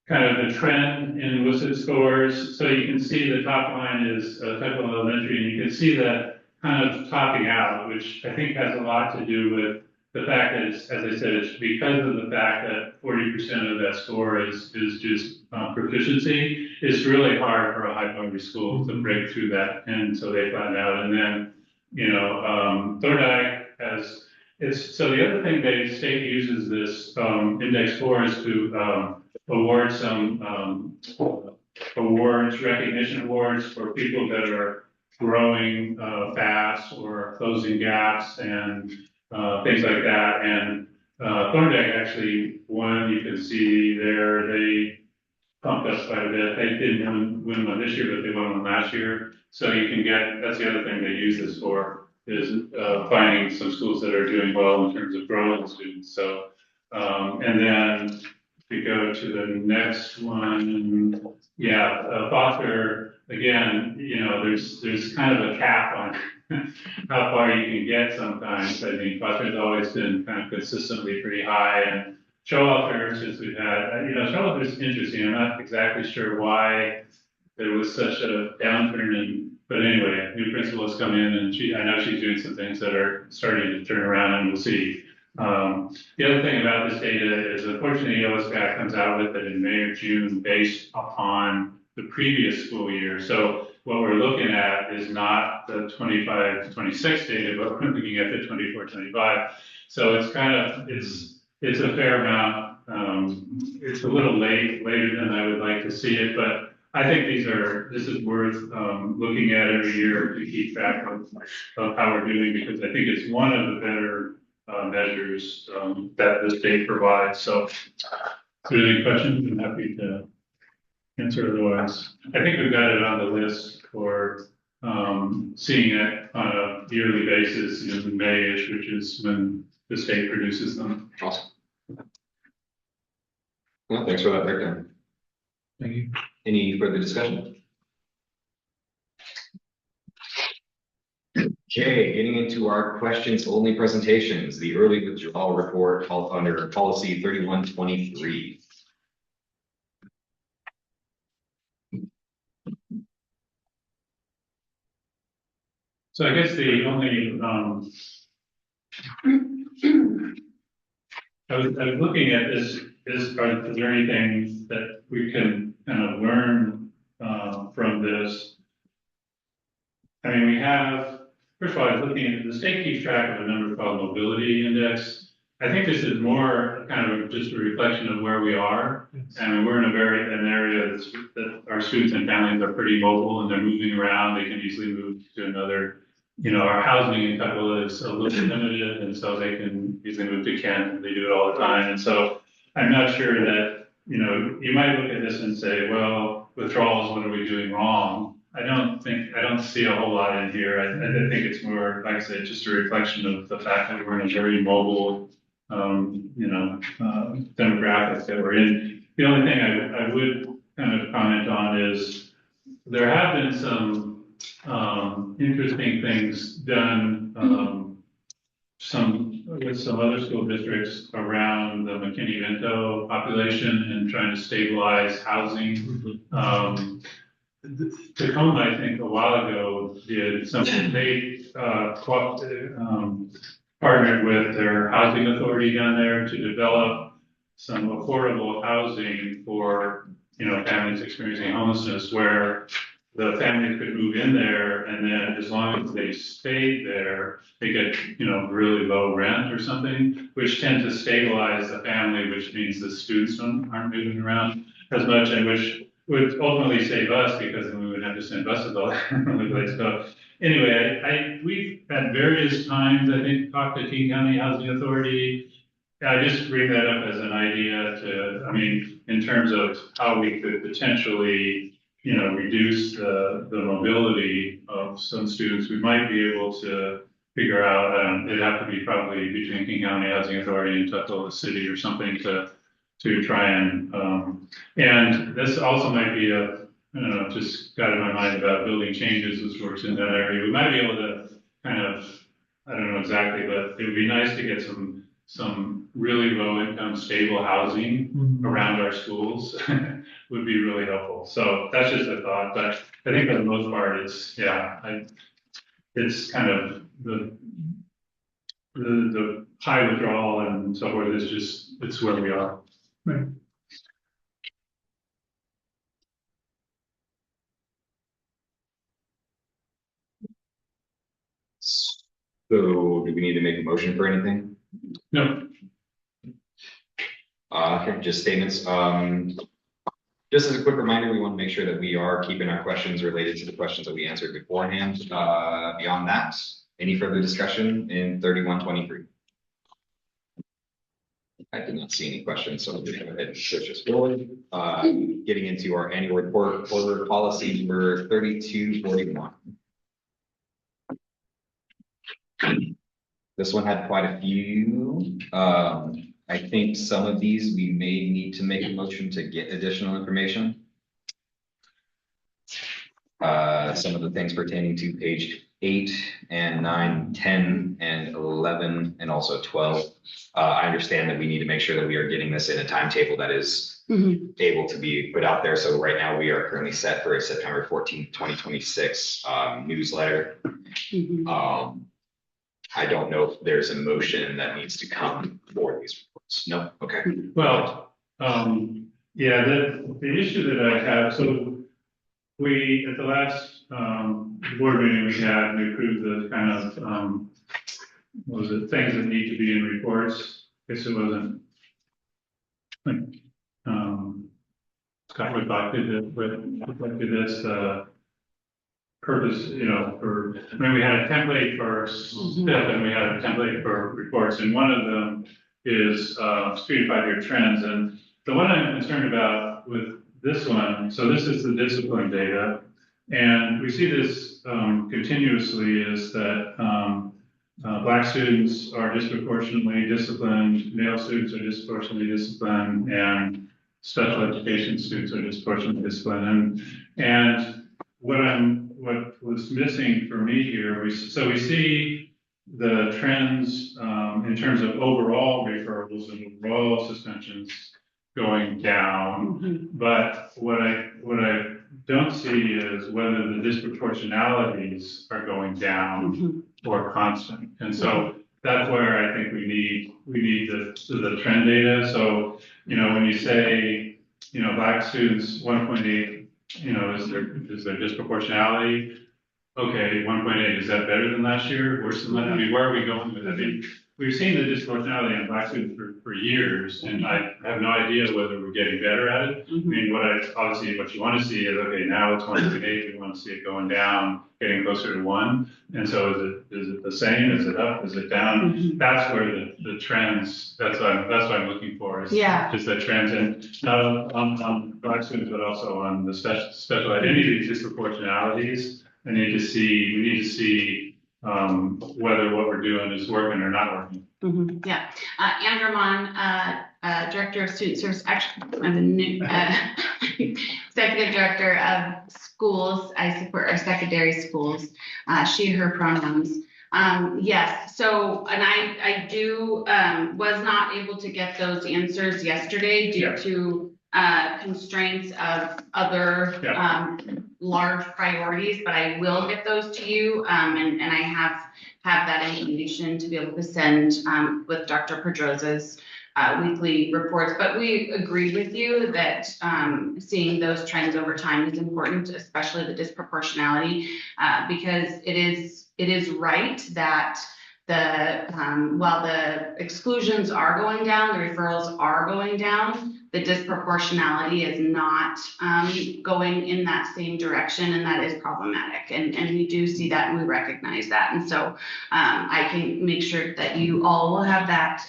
Kind of the trend in WSIT scores. So you can see the top line is Typical Elementary, and you can see that kind of topping out, which I think has a lot to do with the fact that it's, as I said, it's because of the fact that 40% of that score is just proficiency. It's really hard for a high poverty school to break through that, and so they find out. And then, Thorndike has, so the other thing the state uses this index score is to award some awards, recognition awards for people that are growing fast or closing gaps and things like that. And Thorndike actually won. You can see there, they pumped us quite a bit. They didn't win one this year, but they won one last year. So you can get, that's the other thing they use this for, is finding some schools that are doing well in terms of growing students. So, and then if we go to the next one, Foster, again, there's kind of a cap on how far you can get sometimes. I think Foster's always been kind of consistently pretty high, and Showalter, since we've had, Showalter's interesting. I'm not exactly sure why there was such a downturn but anyway, new principal has come in, and I know she's doing some things that are starting to turn around, and we'll see. The other thing about this data is, unfortunately, OSPAC comes out with it in May or June based upon the previous school year. So what we're looking at is not the 25-26 data, but we're looking at the 24-25. So it's kind of, it's a fair amount. It's a little later than I would like to see it, but I think this is worth looking at every year to keep track of how we're doing, because I think it's one of the better measures that the state provides. So if there's any questions, I'm happy to answer otherwise. I think we've got it on the list for seeing it on a yearly basis in May-ish, which is when the state produces them. Awesome. Well, thanks for that breakdown. Thank you. Any further discussion? Okay, getting into our questions only presentations, the early withdrawal report under policy 3123. So I guess the only, I was looking at this, is there anything that we can kind of learn from this? I mean, we have, first of all, I was looking at the state keeps track of a number called mobility index. I think this is more kind of just a reflection of where we are. And we're in an area that our students and families are pretty mobile, and they're moving around. They can easily move to another, our housing in Tuttle is a little limited, and so they can easily move to Kent. They do it all the time. And so I'm not sure that, you might look at this and say, well, withdrawals, what are we doing wrong? I don't see a whole lot in here. I think it's more, like I said, just a reflection of the fact that we're in a very mobile, demographic that we're in. The only thing I would kind of comment on is there have been some, interesting things done, with some other school districts around the McKinney-Vento population and trying to stabilize housing. Tacoma, I think, a while ago did something. They partnered with their housing authority down there to develop some affordable housing for, families experiencing homelessness, where the families could move in there, and then as long as they stayed there, they get, really low rent or something, which tends to stabilize the family, which means the students aren't moving around as much, and which would ultimately save us, because then we would have to send buses all over the place. So anyway, we've at various times, I think, talked to King County Housing Authority. I just bring that up as an idea in terms of how we could potentially, reduce the mobility of some students. We might be able to figure out, it'd have to be probably between King County Housing Authority and Tuckahoe City or something to try and this also might be just got in my mind about building changes, which works in that area. We might be able to kind of, I don't know exactly, but it would be nice to get some really low income stable housing around our schools would be really helpful. So that's just a thought, but I think for the most part, it's kind of the high withdrawal and so forth is just, it's where we are. Right. So do we need to make a motion for anything? No. Just statements. Just as a quick reminder, we want to make sure that we are keeping our questions related to the questions that we answered beforehand. Beyond that, any further discussion in 3123? I did not see any questions, so we'll go ahead and switch this forward. Getting into our annual report, order policy number 3241. This one had quite a few. I think some of these we may need to make a motion to get additional information. Some of the things pertaining to page 8 and 9, 10 and 11, and also 12. I understand that we need to make sure that we are getting this in a timetable that is able to be put out there. So right now we are currently set for a September 14th, 2026 newsletter. I don't know if there's a motion that needs to come for these reports. No, okay. Well, yeah, the issue that I have, so we, at the last board meeting we had, we approved the kind of, what was it, things that need to be in reports. I guess it wasn't, Scott reflected this, purpose, we had a template for SIP and we had a template for reports, and one of them is 3 to 5 year trends. And the one I'm concerned about with this one, so this is the discipline data, and we see this continuously, is that Black students are disproportionately disciplined, male students are disproportionately disciplined, and special education students are disproportionately disciplined. And what was missing for me here, we see the trends in terms of overall referrals and overall suspensions going down. But what I don't see is whether the disproportionalities are going down or constant. And so that's where I think we need the trend data. So, when you say, Black students 1.8, is there disproportionality? Okay, 1.8, is that better than last year? Worse than that? I mean, where are we going with it? we've seen the disproportionality in Black students for years, and I have no idea whether we're getting better at it. I mean, obviously, what you want to see is, okay, now it's 1.8, we want to see it going down, getting closer to 1. And so is it the same? Is it up? Is it down? That's where the trends, that's what I'm looking for, is just the trends, and not on Black students, but also on the special ed. Any of these disproportionalities, we need to see whether what we're doing is working or not working. Yeah, Anne Drummond, Director of Student Service, actually, I'm the new Executive Director of Schools. I support our secondary schools, she, her pronouns. Yes, so, and I do, was not able to get those answers yesterday due to constraints of other large priorities, but I will get those to you, and I have that information to be able to send with Dr. Pedrosa's weekly reports. But we agree with you that seeing those trends over time is important, especially the disproportionality, because it is right that while the exclusions are going down, the referrals are going down, the disproportionality is not going in that same direction, and that is problematic. And we do see that, and we recognize that. And so I can make sure that you all will have that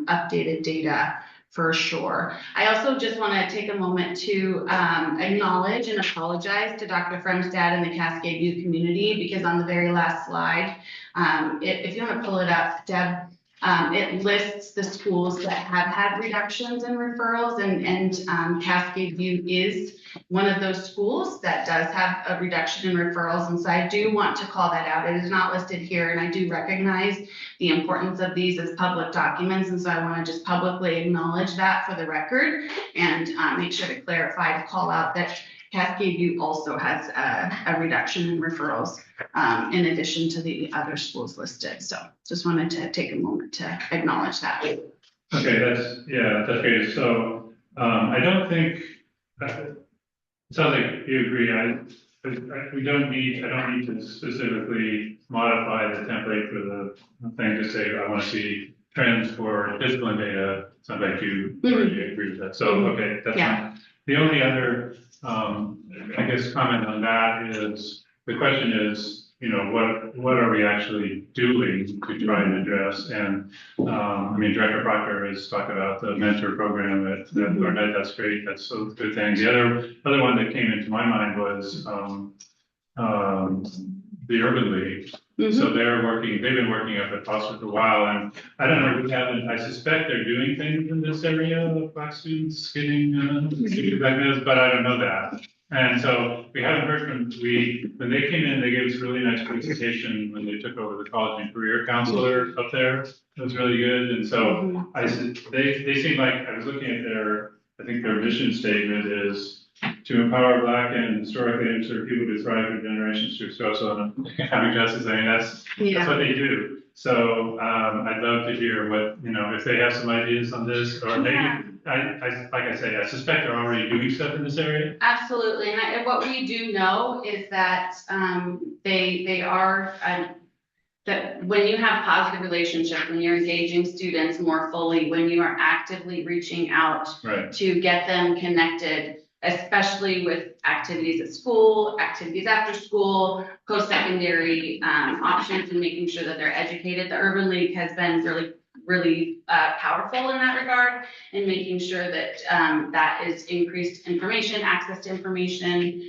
updated data for sure. I also just want to take a moment to acknowledge and apologize to Dr. Fremstad and the Cascade View community, because on the very last slide, if you want to pull it up, Deb, it lists the schools that have had reductions in referrals, and Cascade View is one of those schools that does have a reduction in referrals. And so I do want to call that out. It is not listed here, and I do recognize the importance of these as public documents. And so I want to just publicly acknowledge that for the record, and make sure to clarify, to call out that Cascade View also has a reduction in referrals in addition to the other schools listed. So just wanted to take a moment to acknowledge that. Okay, that's great. So I don't think, it sounds like you agree. I don't need to specifically modify the template for the thing to say, I want to see trends for discipline data. Sounds like you already agree with that. So, okay, that's fine. The only other, I guess, comment on that is, the question is, what are we actually doing to try and address? And I mean, Director Proctor has talked about the mentor program at Barnett. That's great. That's a good thing. The other one that came into my mind was the Urban League. So they've been working up at Foster for a while, and I don't know, I suspect they're doing things in this area of Black students getting diagnosed, but I don't know that. And so we haven't heard from, when they came in, they gave us a really nice presentation when they took over the college and career counselor up there. It was really good. And so they seem like, I was looking at I think their mission statement is to empower Black and historically underserved people to thrive for generations through social and economic justice. I mean, that's what they do. So I'd love to hear what, if they have some ideas on this, or maybe, like I say, I suspect they're already doing stuff in this area. Absolutely. And what we do know is that they are, that when you have positive relationships, when you're engaging students more fully, when you are actively reaching out to get them connected, especially with activities at school, activities after school, post-secondary options, and making sure that they're educated. The Urban League has been really powerful in that regard, and making sure that that is increased information, access to information,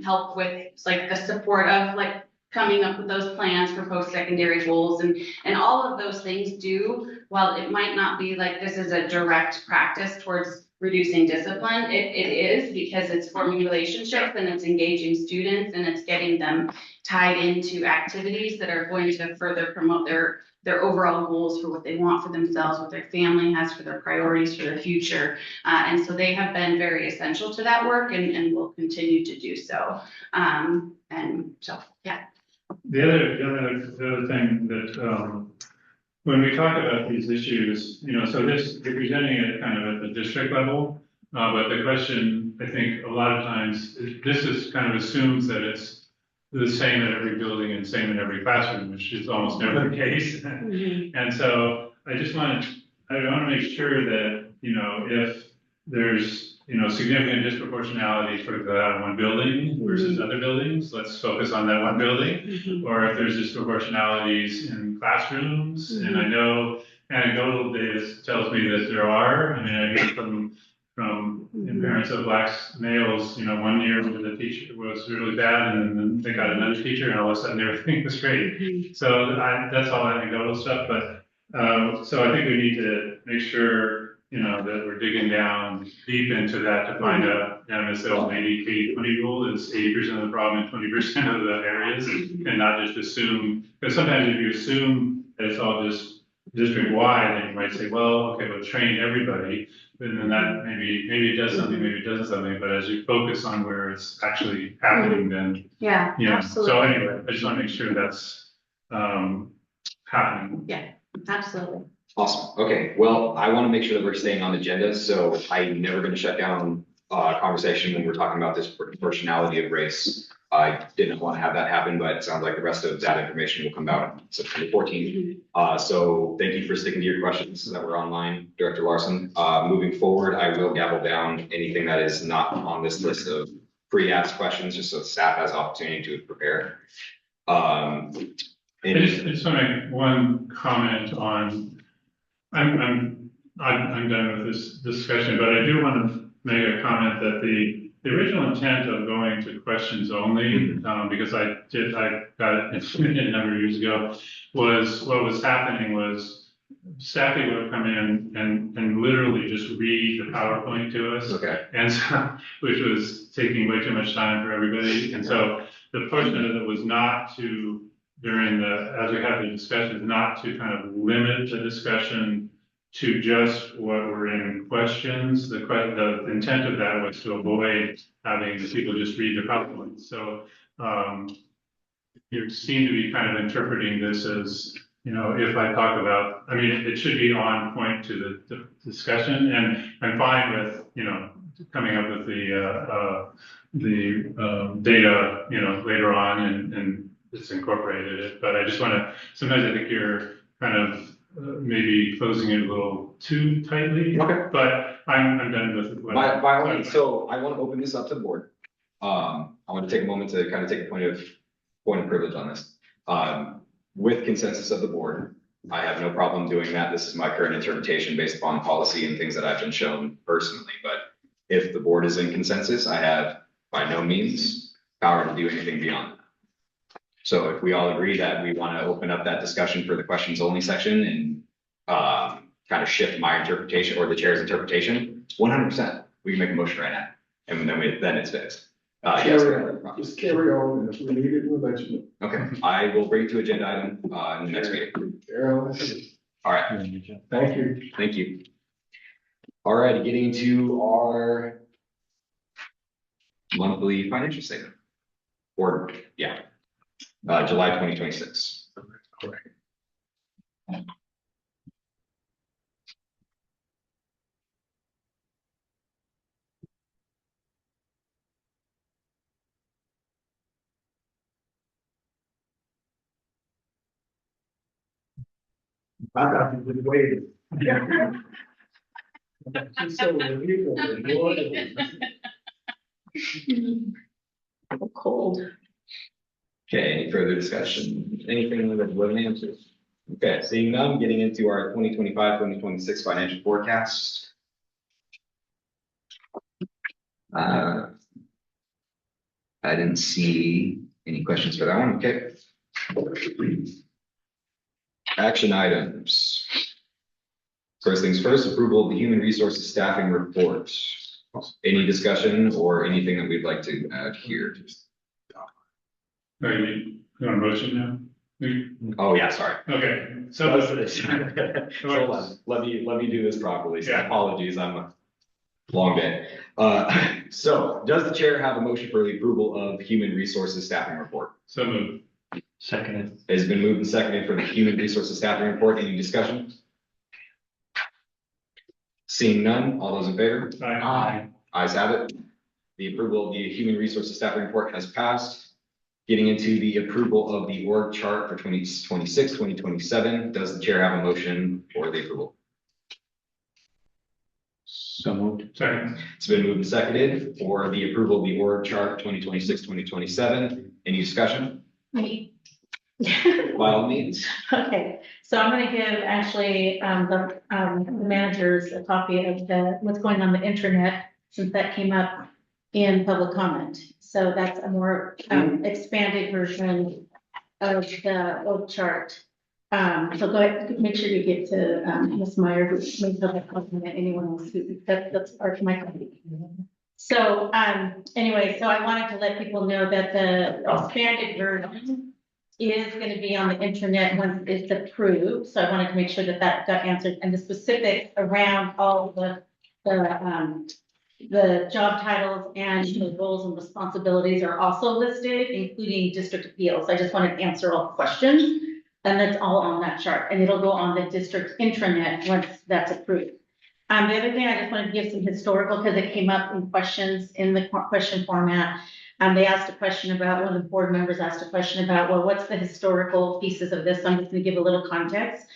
help with like the support of like coming up with those plans for post-secondary goals, and all of those things do, while it might not be like this is a direct practice towards reducing discipline, it is, because it's forming relationships and it's engaging students and it's getting them tied into activities that are going to further promote their overall goals for what they want for themselves, what their family has for their priorities for their future. And so they have been very essential to that work, and will continue to do so. And so, yeah. The other thing that, when we talk about these issues, so you're presenting it kind of at the district level, but the question, I think, a lot of times, this is kind of assumes that the same in every building and same in every classroom, which is almost never the case. And so I want to make sure that, you know, if there's, you know, significant disproportionality for that one building versus other buildings, let's focus on that one building. Or if there's disproportionalities in classrooms, and I know anecdotal data tells me that there are. I mean, I hear from parents of black males, you know, one year when the teacher was really bad, and then they got another teacher, and all of a sudden everything was great. So that's all anecdotal stuff, but so I think we need to make sure, you know, that we're digging down deep into that to find out, you know, this old 80-20 rule is 80% of the problem in 20% of the areas, and not just assume, because sometimes if you assume that it's all just district wide, then you might say, well, okay, we'll train everybody, and then that maybe it does something, maybe it doesn't something, but as you focus on where it's actually happening, then, Yeah, you know, absolutely. so anyway, I just want to make sure that's happening. Yeah, absolutely. Awesome. Okay, well, I want to make sure that we're staying on the agenda, so I'm never going to shut down conversation when we're talking about this proportionality of race. I didn't want to have that happen, but it sounds like the rest of that information will come out on September 14th. So thank you for sticking to your questions that were online, Director Larson. Moving forward, I will gavel down anything that is not on this list of pre-asked questions, just so staff has opportunity to prepare. I just want to make one comment on, I'm done with this discussion, but I do want to make a comment that the original intent of going to questions only, because I got it a number of years ago, was what was happening was staffing would come in and literally just read the PowerPoint to us. Okay. And so, which was taking way too much time for everybody. And so the portion of it was not to, as we had the discussions, not to kind of limit the discussion to just what were in questions. The intent of that was to avoid having the people just read the PowerPoint. So you seem to be kind of interpreting this as, you know, if I talk about, I mean, it should be on point to the discussion, and I'm fine with, you know, coming up with the data, you know, later on and it's incorporated it. But I just want to, sometimes I think you're kind of maybe closing it a little too tightly. Okay. But I'm done with it. By all means, so I want to open this up to the board. I want to take a moment to kind of take a point of privilege on this. With consensus of the board, I have no problem doing that. This is my current interpretation based upon policy and things that I've been shown personally. But if the board is in consensus, I have by no means power to do anything beyond that. So if we all agree that we want to open up that discussion for the questions only section and kind of shift my interpretation or the chair's interpretation, 100%, we can make a motion right now. And then it's fixed. Yes. Just carry on, and if we need it, we'll let you know. Okay, I will bring it to agenda item in the next meeting. All right, Thank you. thank you. All right, getting into our monthly financial statement. Or, yeah, July 2026. Correct. I got to be waiting. Cold. Okay, any further discussion? Anything that wasn't answered? Okay, seeing none, getting into our 2025-2026 financial forecast. I didn't see any questions for that one. Okay. Action items. First things first, approval of the human resources staffing report. Any discussion or anything that we'd like to add here? You want a motion now? Oh, yeah, sorry. Okay, so Hold on. Let me do this properly. So Yeah. apologies, I'm a long day. So does the chair have a motion for the approval of human resources staffing report? So moved. Seconded. It has been moved and seconded for the human resources staffing report. Any discussion? Seeing none, all those in favor? Aye. Ayes have it. The approval of the human resources staffing report has passed. Getting into the approval of the org chart for 2026, 2027. Does the chair have a motion for the approval? So moved. Second. It's been moved and seconded for the approval of the org chart 2026, 2027. Any discussion? Me. By all means. Okay, so I'm gonna give actually, the managers a copy of what's going on the intranet, since that came up in public comment. So that's a more, expanded version of the org chart. So go ahead, make sure you get to, Ms. Meyer, who made public comment, anyone else who, that's part of my copy. So, anyway, so I wanted to let people know that the expanded version is going to be on the internet once it's approved. So I wanted to make sure that that got answered, and the specifics around all the job titles and the roles and responsibilities are also listed, including district appeals. I just wanted to answer all questions, and that's all on that chart, and it'll go on the district intranet once that's approved. The other thing, I just wanted to give some historical, because it came up in questions in the question format. They asked a question about, one of the board members asked a question about, well, what's the historical pieces of this? I'm just going to give a little context.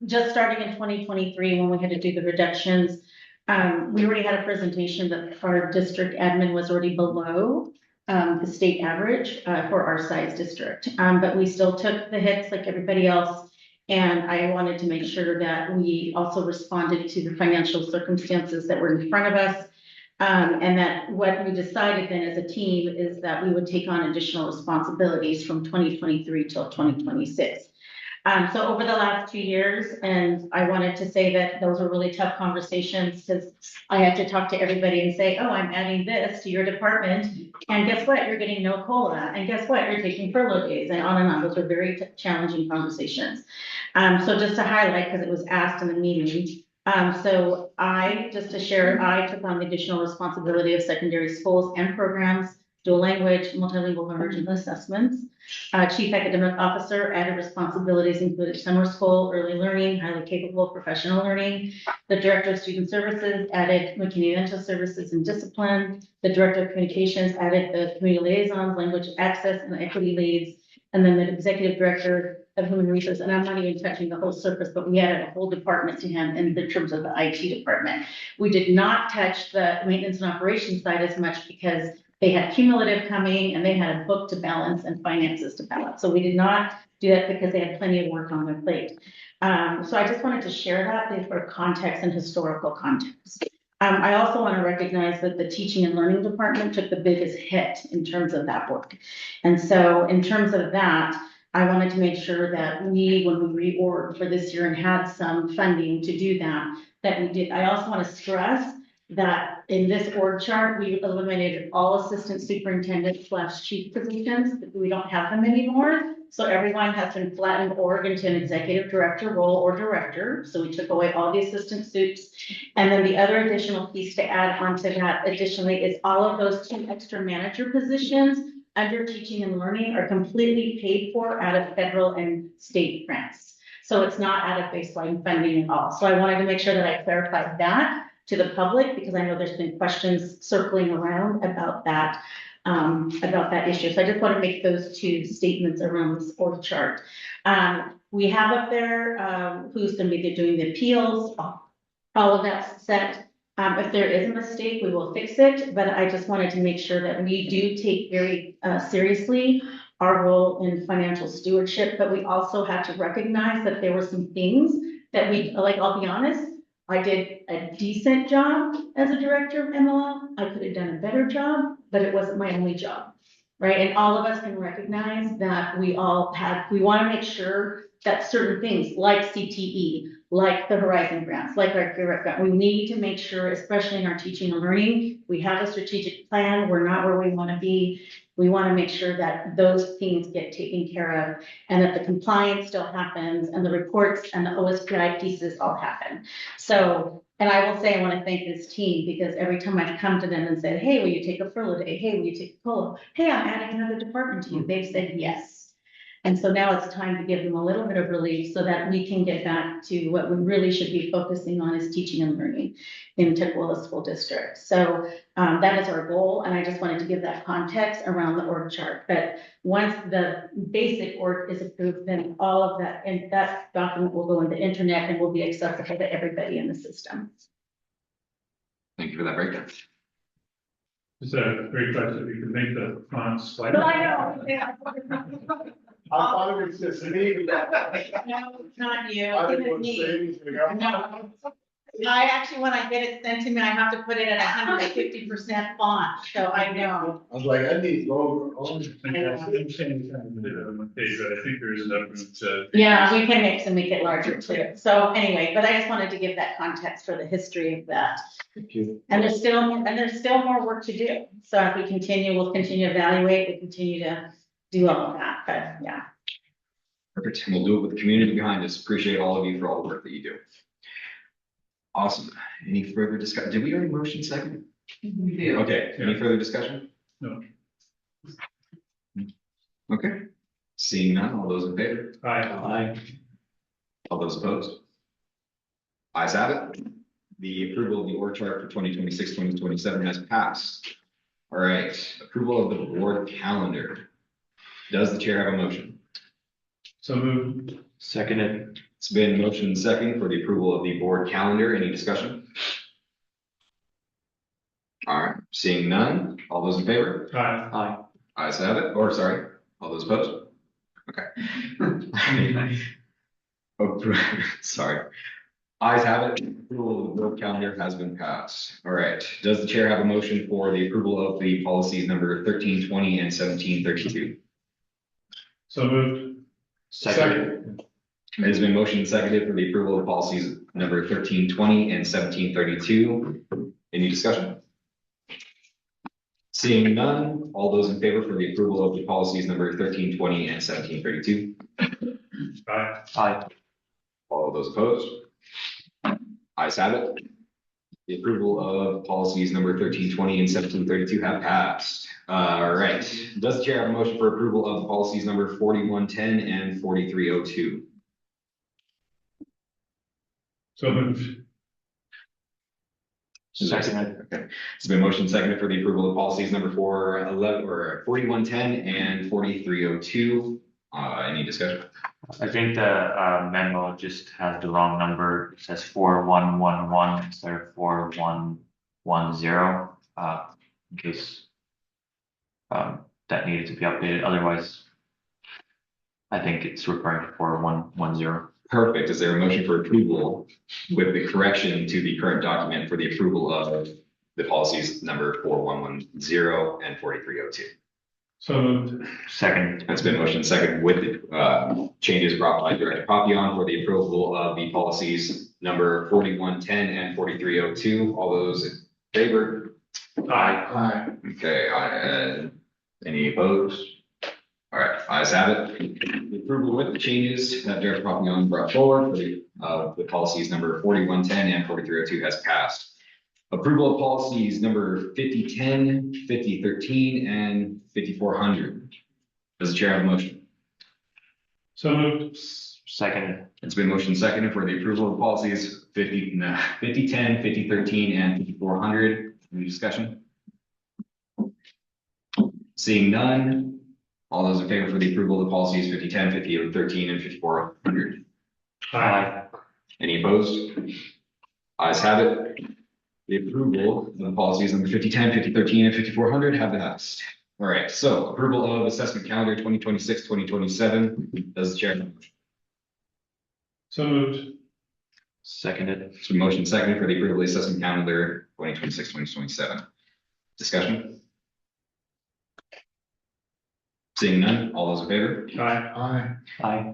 Just starting in 2023, when we had to do the reductions, we already had a presentation that our district admin was already below the state average for our size district. But we still took the hits like everybody else. And I wanted to make sure that we also responded to the financial circumstances that were in front of us. And that what we decided then as a team is that we would take on additional responsibilities from 2023 till 2026. So over the last 2 years, and I wanted to say that those were really tough conversations, because I had to talk to everybody and say, oh, I'm adding this to your department. And guess what? You're getting no COLA. And guess what? You're taking furlough days, and on and on. Those were very challenging conversations. So just to highlight, because it was asked in the meeting, so just to share, I took on the additional responsibility of secondary schools and programs, dual language, multilingual emergent assessments. Chief academic officer added responsibilities included summer school, early learning, highly capable professional learning. The director of student services added community mental services and discipline. The director of communications added the community liaisons, language access and equity leads. And then the executive director of human resources, and I'm not even touching the whole surface, but we added a whole department to him in the terms of the IT department. We did not touch the maintenance and operations side as much because they had cumulative coming and they had a book to balance and finances to balance. So we did not do that because they had plenty of work on their plate. So I just wanted to share that for context and historical context. I also want to recognize that the teaching and learning department took the biggest hit in terms of that work. And so in terms of that, I wanted to make sure that when we reorged for this year and had some funding to do that, that we did. I also want to stress that in this org chart, we eliminated all assistant superintendent / chief positions. We don't have them anymore. So everyone has been flattened org into an executive director role or director. So we took away all the assistant supes. And then the other additional piece to add onto that additionally is all of those 2 extra manager positions under teaching and learning are completely paid for out of federal and state grants. So it's not out of baseline funding at all. So I wanted to make sure that I clarified that to the public, because I know there's been questions circling around about that issue. So I just want to make those 2 statements around this org chart. We have up there who's going to be doing the appeals. All of that's set. If there is a mistake, we will fix it. But I just wanted to make sure that we do take very seriously our role in financial stewardship. But we also have to recognize that there were some things that I'll be honest, I did a decent job as a director of MLL. I could have done a better job, but it wasn't my only job, right? And all of us can recognize that we want to make sure that certain things like CTE, like the Horizon grants, like our direct grant, we need to make sure, especially in our teaching and learning, we have a strategic plan. We're not where we want to be. We want to make sure that those things get taken care of and that the compliance still happens and the reports and the OSPI pieces all happen. So, and I will say, I want to thank this team, because every time I've come to them and said, hey, will you take a furlough day? Hey, will you take a COLA? Hey, I'm adding another department to you. They've said yes. And so now it's time to give them a little bit of relief so that we can get back to what we really should be focusing on is teaching and learning in Tukwila School District. So that is our goal, and I just wanted to give that context around the org chart. But once the basic org is approved, then all of that, and that document will go in the internet and will be accessible to everybody in the system. Thank you for that breakdown. It's a great question. We could make the fonts slightly. But I know, yeah. I thought it was just me. No, not you. I It didn't was want to me. say anything. I'm No. I actually, when I get it sent to me, I have to put it at 150% font, so I know. I was like, I need longer. I'm saying kind of on one page, but I think there is enough room to. Yeah, we can mix and make it larger too. So anyway, but I just wanted to give that context for the history of that. Thank you. And there's still more work to do. So if we continue, we'll continue to evaluate, we continue to do all of that, but yeah. Perfect. We'll do it with the community behind us. Appreciate all of you for all the work that you do. Awesome. Any further discussion? Did we already motion second? Okay, any further discussion? No. Okay, seeing none, all those in favor? Aye. All those opposed? Ayes have it. The approval of the org chart for 2026-2027 has passed. All right, approval of the board calendar. Does the chair have a motion? So moved. Seconded. It's been motion second for the approval of the board calendar. Any discussion? All right, seeing none, all those in favor? Aye. Ayes have it, or sorry, all those opposed? Okay. Sorry. Ayes have it, approval of the board calendar has been passed. All right, does the chair have a motion for the approval of the policies number 1320 and 1732? So moved. Seconded. It has been motioned and seconded for the approval of policies number 1320 and 1732. Any discussion? Seeing none, all those in favor for the approval of the policies number 1320 and 1732? Aye. Aye. All of those opposed? Ayes have it. The approval of policies number 1320 and 1732 have passed. All right, does the chair have a motion for approval of policies number 4110 and 4302? So moved. Seconded. Okay, it's been motioned and seconded for the approval of policies number 411 or 4110 and 4302. Any discussion? I think the memo just has the wrong number. It says 4111 instead of 4110. In case that needed to be updated. Otherwise, I think it's referring to 4110. Perfect. Is there a motion for approval with the correction to the current document for the approval of the policies number 4110 and 4302? So moved. Second. It's been motioned second with the changes brought by Director Papion for the approval of the policies number 4110 and 4302. All those in favor? Aye. Okay, any opposed? All right, ayes have it. The approval with the changes that Director Papion brought forward for the policies number 4110 and 4302 has passed. Approval of policies number 5010, 5013, and 5400. Does the chair have a motion? So moved. Seconded. It's been motioned seconded for the approval of policies 5010, 5013, and 5400. Any discussion? Seeing none, all those in favor for the approval of the policies 5010, 5013, and 5400. Aye. Any opposed? Ayes have it. The approval of the policies number 5010, 5013, and 5400 have passed. All right, so approval of assessment calendar 2026, 2027. Does the chair have a motion? So moved. Seconded. It's been motioned seconded for the approval of the assessment calendar 2026, 2027. Discussion? Seeing none, all those in favor? Aye. Aye.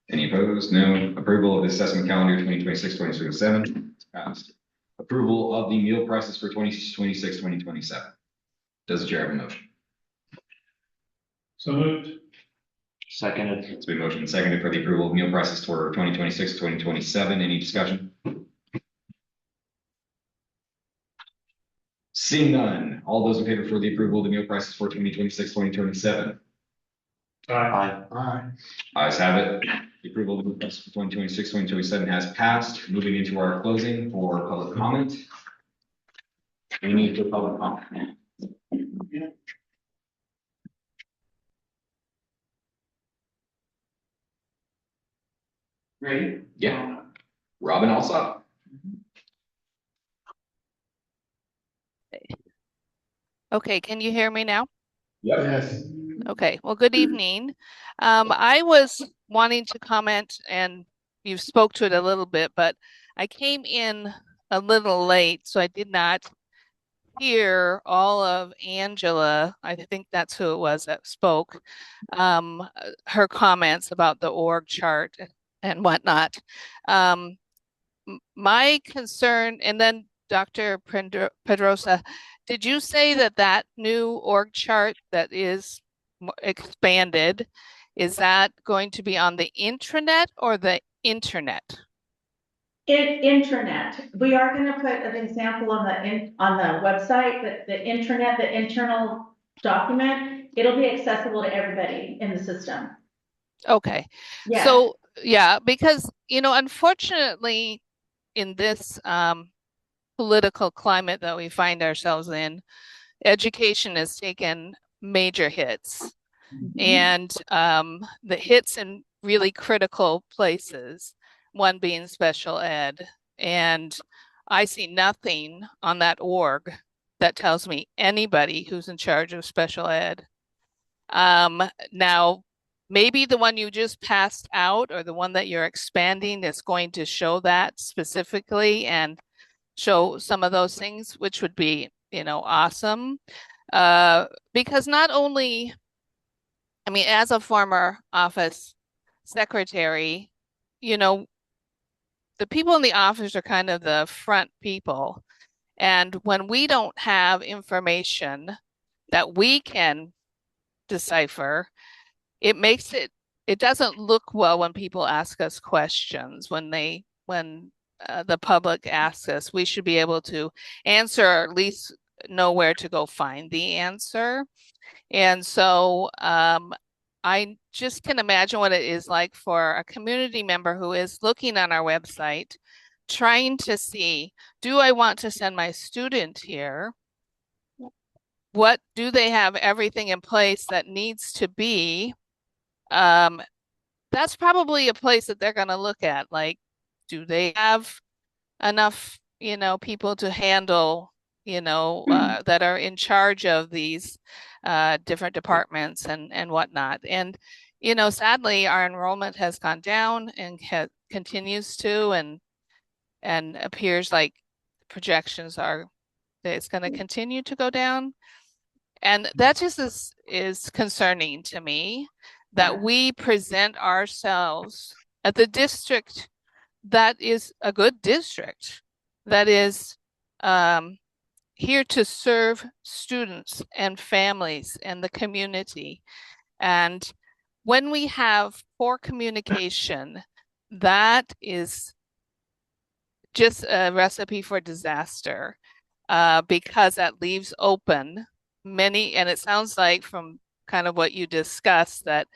Any opposed? No. Approval of the assessment calendar 2026, 2027. Passed. Approval of the meal prices for 2026, 2027. Does the chair have a motion? So moved. Seconded. It's been motioned and seconded for the approval of meal prices for 2026, 2027. Any discussion? Seeing none, all those in favor for the approval of the meal prices for 2026, 2027. Aye. Aye. Ayes have it. The approval of the request for 2026-2027 has passed. Moving into our closing for public comment. We need for public comment. Ready? Yeah. Robin Alsop. Okay, can you hear me now? Yep. Yes. Okay, well, good evening. I was wanting to comment, and you spoke to it a little bit, but I came in a little late, so I did not hear all of Angela, I think that's who it was that spoke, her comments about the org chart and whatnot. My concern, and then Dr. Pedrosa, did you say that that new org chart that is expanded, is that going to be on the intranet or the internet? Internet. We are going to put an example on the website, but the intranet, the internal document, it'll be accessible to everybody in the system. Okay. Yeah. So, yeah, because, unfortunately, in this political climate that we find ourselves in, education has taken major hits. And the hits in really critical places, one being special ed. And I see nothing on that org that tells me anybody who's in charge of special ed. Now, maybe the one you just passed out or the one that you're expanding is going to show that specifically and show some of those things, which would be, awesome. Because not only, as a former office secretary, the people in the office are kind of the front people. And when we don't have information that we can decipher, it doesn't look well when people ask us questions. When the public asks us, we should be able to answer, or at least know where to go find the answer. And so I just can imagine what it is like for a community member who is looking on our website, trying to see, do I want to send my student here? What do they have everything in place that needs to be? That's probably a place that they're going to look at. Like, do they have enough, people to handle, that are in charge of these different departments and whatnot. And, sadly, our enrollment has gone down and continues to, and appears like projections are that it's going to continue to go down. And that just is concerning to me, that we present ourselves at the district that is a good district, that is here to serve students and families and the community. And when we have poor communication, that is just a recipe for disaster, because that leaves open many, and it sounds like from kind of what you discussed that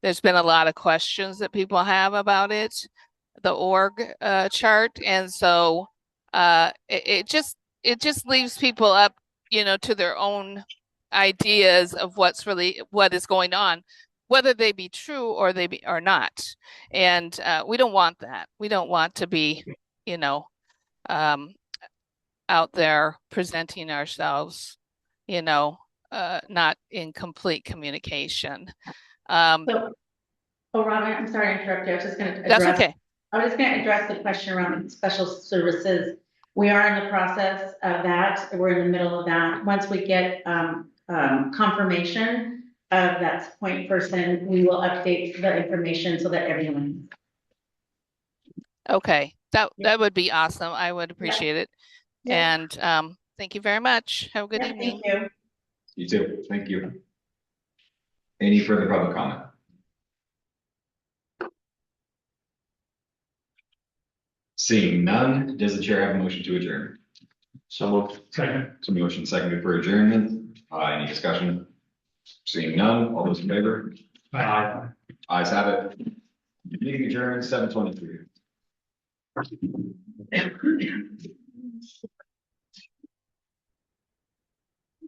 there's been a lot of questions that people have about it, the org chart. And so it just leaves people up, to their own ideas of what is going on, whether they be true or or not. And we don't want that. We don't want to be, out there presenting ourselves, not in complete communication. Robin, I'm sorry to interrupt you. I was just going to address. That's okay. I was going to address the question around special services. We are in the process of that. We're in the middle of that. Once we get confirmation of that point person, we will update the information so that everyone. Okay, that would be awesome. I would appreciate it. Yeah. And thank you very much. Have a good evening. Thank you. You too. Thank you. Any further public comment? Seeing none, does the chair have a motion to adjourn? So moved. Second. So motion seconded for adjournment. Any discussion? Seeing none, all those in favor? Aye. Ayes have it. Meeting adjourned 7:23.